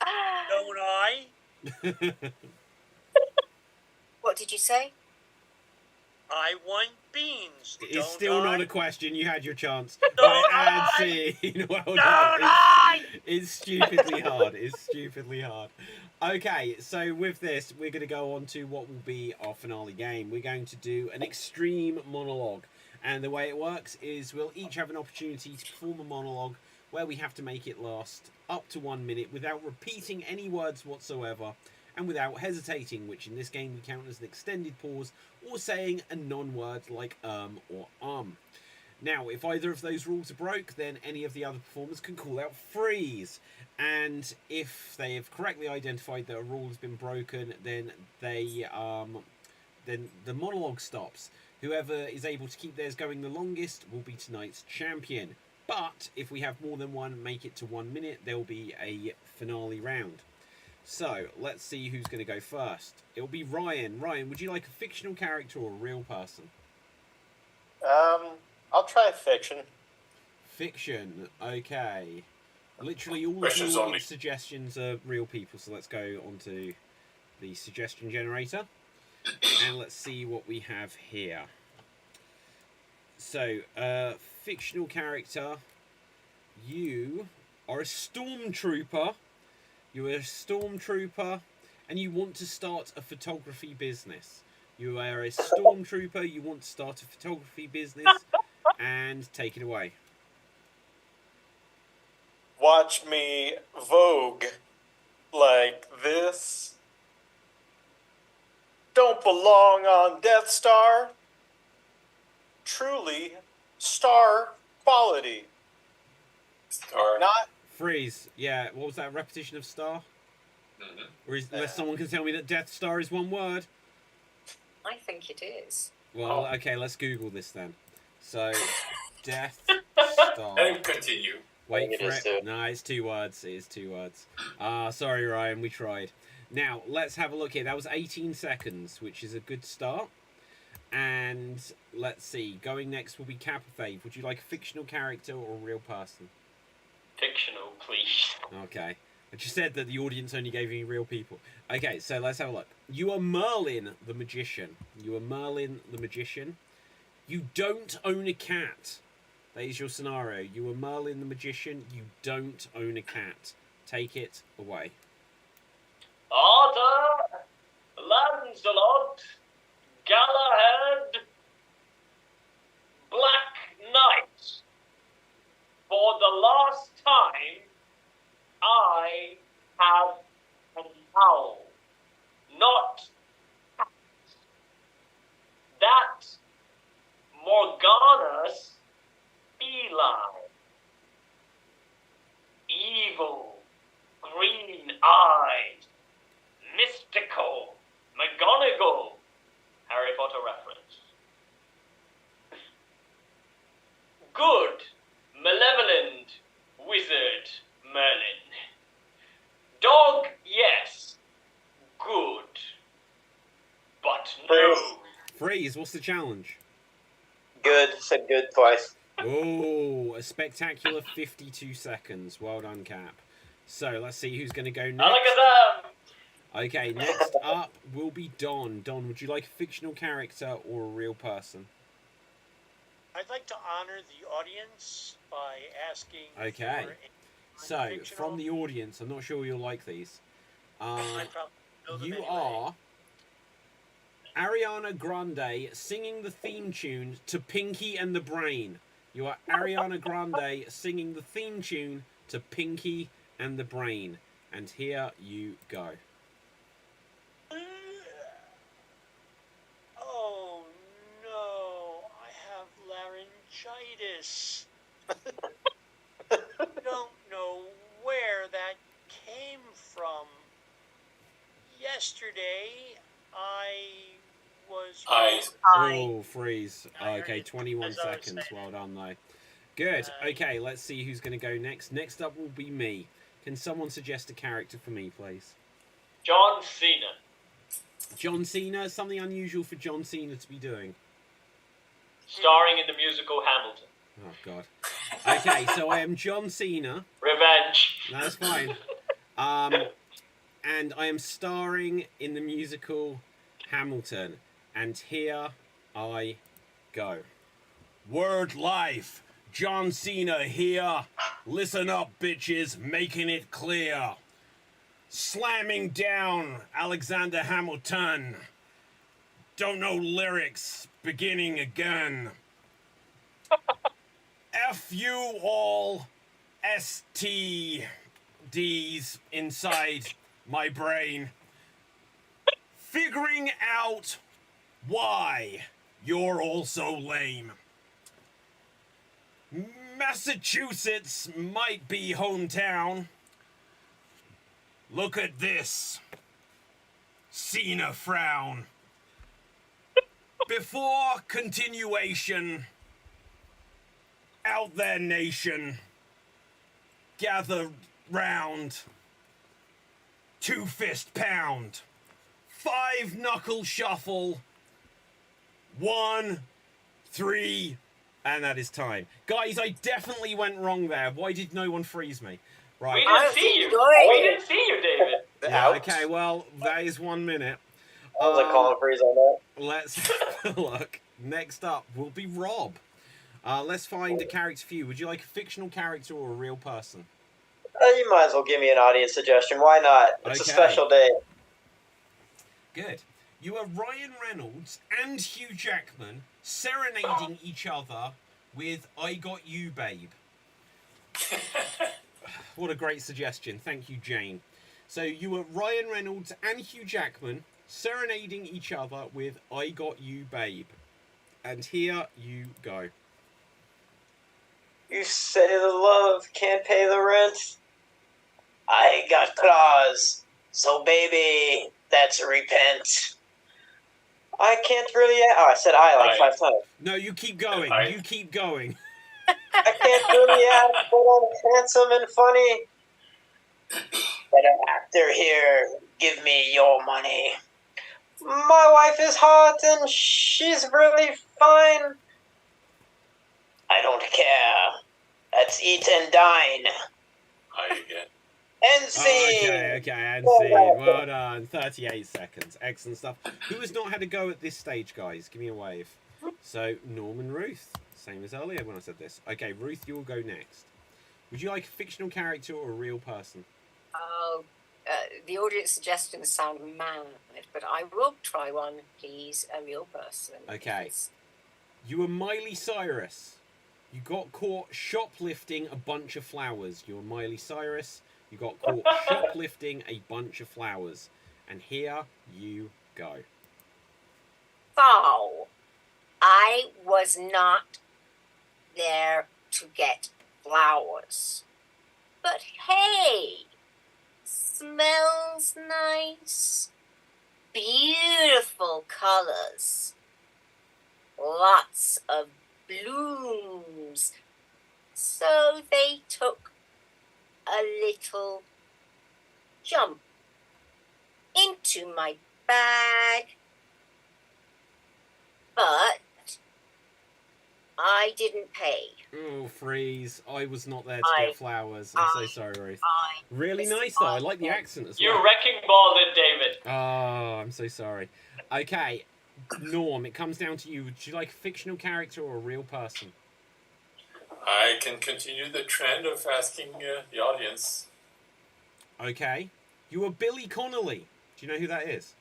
Don't I? What did you say? I want beans. It's don't still I? not a question. You had your chance. Don't Right, and I? scene. Well Don't done. I? It's stupidly hard. It's stupidly hard. Okay, so with this, we're going to go on to what will be our finale game. We're going to do an extreme monologue. And the way it works is we'll each have an opportunity to perform a monologue where we have to make it last up to 1 minute without repeating any words whatsoever and without hesitating, which in this game we count as an extended pause or saying a non-word like or Now, if either of those rules are broke, then any of the other performers can call out freeze. And if they have correctly identified that a rule has been broken, then they then the monologue stops. Whoever is able to keep theirs going the longest will be tonight's champion. But if we have more than one make it to 1 minute, there will be a finale round. So, let's see who's going to go first. It'll be Ryan. Ryan, would you like a fictional character or a real person? I'll try fiction. Fiction. Okay. Literally all of Questions the only. audience suggestions are real people, so let's go on to the suggestion generator. And let's see what we have here. So, fictional character. You are a stormtrooper. You are a stormtrooper, and you want to start a photography business. You are a stormtrooper, you want to start a photography business, and take it away. Watch me vogue like this. Don't belong on Death Star. Truly star quality. Star. Not Freeze. Yeah, what was that repetition of star? Or unless someone can tell me that Death Star is one word. I think it is. Well, okay, let's Google this then. So, Death Star. And continue. Wait it for is it. too. No, it's 2 words. It is 2 words. Sorry, Ryan, we tried. Now, let's have a look here. That was 18 seconds, which is a good start. And let's see. Going next will be Capafave. Would you like a fictional character or a real person? Fictional, please. Okay. I just said that the audience only gave me real people. Okay, so let's have a look. You are Merlin the Magician. You are Merlin the Magician. You don't own a cat. That is your scenario. You are Merlin the Magician. You don't own a cat. Take it away. Arthur, Lancelot, Galahad, Black Knight. For the last time, I have an owl, not cat. That Morgana's feline. Evil, green-eyed, mystical, McGonagall. Harry Potter reference. Good, malevolent, wizard, Merlin. Dog, yes. Good. But no. Freeze, what's the challenge? Good. Said good twice. Oh, a spectacular 52 seconds. Well done, Cap. So, let's see who's going to go next. Alakazam! Okay, next up will be Don. Don, would you like a fictional character or a real person? I'd like to honor the audience by asking. Okay. For So, non-fictional- from the audience, I'm not sure you'll like these. I probably know them You anyway. are Ariana Grande singing the theme tune to Pinky and the Brain. You are Ariana Grande singing the theme tune to Pinky and the Brain. And here you go. Oh no, I have laryngitis. Don't know where that came from. Yesterday, I was. Oh, freeze. Okay, 21 as I was seconds. saying. Well done, though. Good. Okay, let's see who's going to go next. Next up will be me. Can someone suggest a character for me, please? John Cena. John Cena? Something unusual for John Cena to be doing. Starring in the musical Hamilton. Oh, God. Okay, so I am John Cena. Revenge. That's fine. And I am starring in the musical Hamilton. And here I go. Word life. John Cena here. Listen up, bitches. Making it clear. Slamming down Alexander Hamilton. Don't know lyrics. Beginning again. F you all STDs inside my brain. Figuring out why you're all so lame. Massachusetts might be hometown. Look at this. Cena frown. Before continuation, out there nation, gather round. 2 fist pound. 5 knuckle shuffle. 1, 3, and that is time. Guys, I definitely went wrong there. Why did no one freeze me? We Right. didn't see you. Great. We didn't see you, David. Yeah, Ouch. okay, well, that is 1 minute. I was like calling a freeze on that. Let's have a look. Next up will be Rob. Let's find a character for you. Would you like a fictional character or a real person? You might as well give me an audience suggestion. Why not? It's a Okay. special day. Good. You are Ryan Reynolds and Hugh Jackman serenading each other with I Got You, Babe. What a great suggestion. Thank you, Jane. So you are Ryan Reynolds and Hugh Jackman serenading each other with I Got You, Babe. And here you go. You say the love can't pay the rent. I got claws So, baby, that's repent. I can't really. Oh, I said I like 5 times. No, you keep going. You keep going. I can't really act, but I'm handsome and funny. But an actor here, give me your money. My wife is hot and she's really fine. I don't care. Let's eat and dine. I again. End scene. Okay, and scene. Well done. 38 seconds. Excellent stuff. Who has not had a go at this stage, guys? Give me a wave. So, Norm and Ruth. Same as earlier when I said this. Okay, Ruth, you'll go next. Would you like a fictional character or a real person? Oh, the audience suggestions sound mad, but I will try one, please. A real person. Okay. You were Miley Cyrus. You got caught shoplifting a bunch of flowers. You were Miley Cyrus. You got caught shoplifting a bunch of flowers. And here you go. So, I was not there to get flowers. But hey, smells nice. Beautiful colors. Lots of blooms. So they took a little jump into my bag. But I didn't pay. Oh, freeze. I was not there to get flowers. I'm so sorry, Ruth. Really nice, though. I like the accent as well. You wrecking balled it, David. Oh, I'm so sorry. Okay, Norm, it comes down to you. Would you like a fictional character or a real person? I can continue the trend of asking the audience. Okay. You were Billy Connolly. Do you know who that is?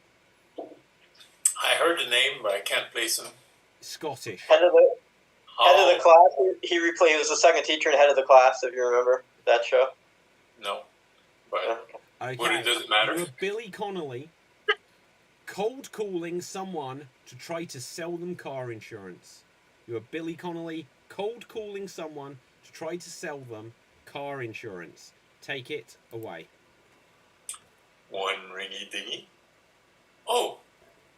I heard the name, but I can't place him. Scottish. Head of the class. He was the second teacher and head of the class, if you remember that show. No. But Okay. does it matter? You were Billy Connolly cold calling someone to try to sell them car insurance. You were Billy Connolly cold calling someone to try to sell them car insurance. Take it away. One ringy dingy. Oh,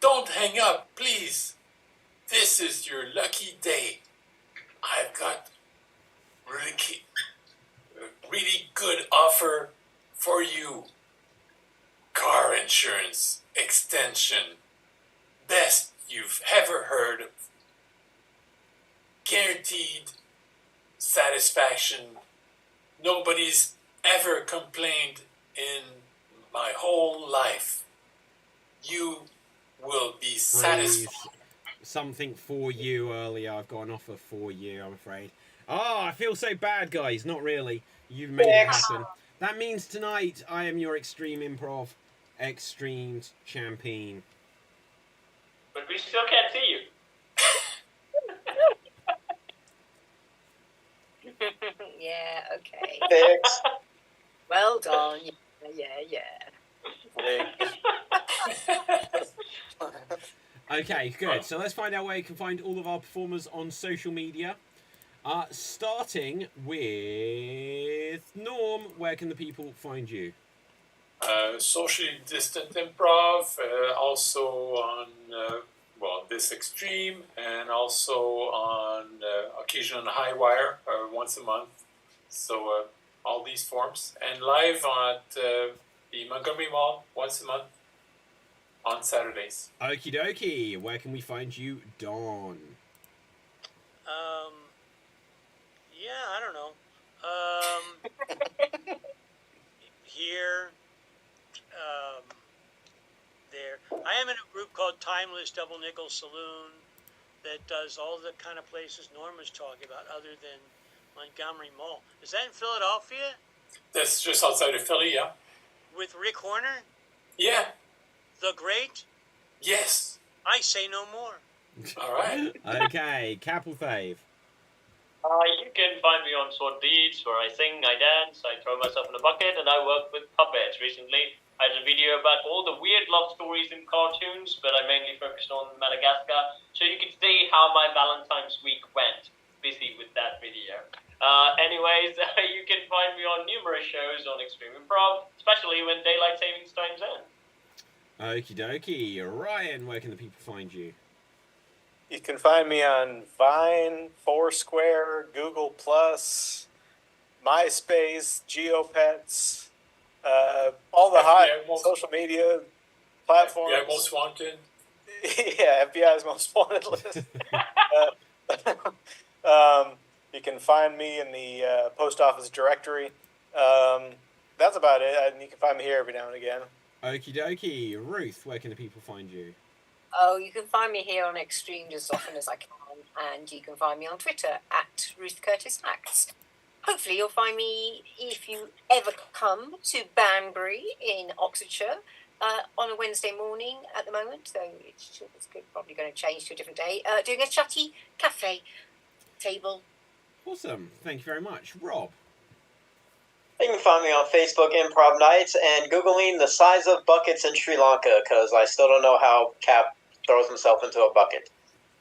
don't hang up, please. This is your lucky day. I've got really good offer for you. Car insurance extension. Best you've ever heard of. Guaranteed satisfaction. Nobody's ever complained in my whole life. You will be satisfied. Something for you earlier. I've got an offer for you, I'm afraid. Oh, I feel so bad, guys. Not really. You've made it happen. That means tonight I am your Extreme Improv Xstreamed champion. But we still can't see you. Yeah, okay. Fix. Well done. Yeah. Okay, good. So let's find out where you can find all of our performers on social media. Starting with Norm, where can the people find you? Socially distant improv, also on this extreme, and also on occasion on High Wire once a month. So all these forms, and live at the Montgomery Mall once a month on Saturdays. Okie dokie. Where can we find you, Dawn? Yeah, I don't know. Here, there. I am in a group called Timeless Double Nickel Saloon that does all the kind of places Norm was talking about other than Montgomery Mall. Is that in Philadelphia? That's just outside of Philly, yeah. With Rick Horner? Yeah. The Great? Yes. I say no more. All right. Okay, Capel Fave. You can find me on Sword Deeds, where I sing, I dance, I throw myself in a bucket, and I work with puppets. Recently, I did a video about all the weird love stories in cartoons, but I mainly focused on Madagascar, so you can see how my Valentine's week went. Busy with that video. Anyways, you can find me on numerous shows on Extreme Improv, especially when daylight savings times end. Okie dokie. Ryan, where can the people find you? You can find me on Vine, Foursquare, Google Plus, MySpace, GeoPets, all the hot social media platforms. FBI Most Wanted. Yeah, FBI's Most Wanted list. You can find me in the post office directory. That's about it. And you can find me here every now and again. Okie dokie. Ruth, where can the people find you? Oh, you can find me here on Extreme as often as I can, and you can find me on Twitter at Ruth Curtis Acts. Hopefully you'll find me if you ever come to Banbury in Oxfordshire on a Wednesday morning at the moment, so it's probably going to change to a different day, doing a chatty cafe table. Awesome. Thank you very much. Rob? You can find me on Facebook, Improv Nights, and Googling the size of buckets in Sri Lanka, because I still don't know how Cap throws himself into a bucket.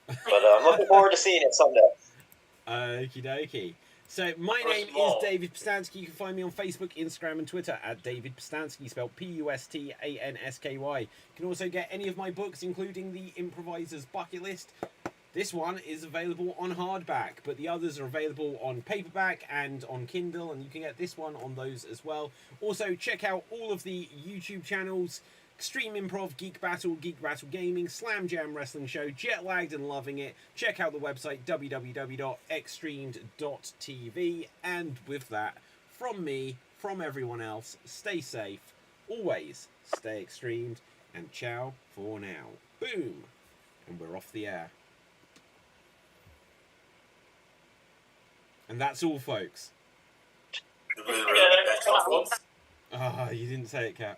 But I'm looking forward to seeing it someday. Okie dokie. So my name is David Pistansky. You can find me on Facebook, Instagram, and Twitter at David Pistansky, spelled Pustansky. You can also get any of my books, including the Improviser's Bucket List. This one is available on hardback, but the others are available on paperback and on Kindle, and you can get this one on those as well. Also, check out all of the YouTube channels: Extreme Improv, Geek Battle Gaming, Slam Jam Wrestling Show, Jet Lagged and Loving It. Check out the website www.xstreamed.tv. And with that, from me, from everyone else, stay safe, always stay extremed, and ciao for now. Boom! And we're off the air. And that's all, folks. That's all, folks. Ah, you didn't say it, Kat.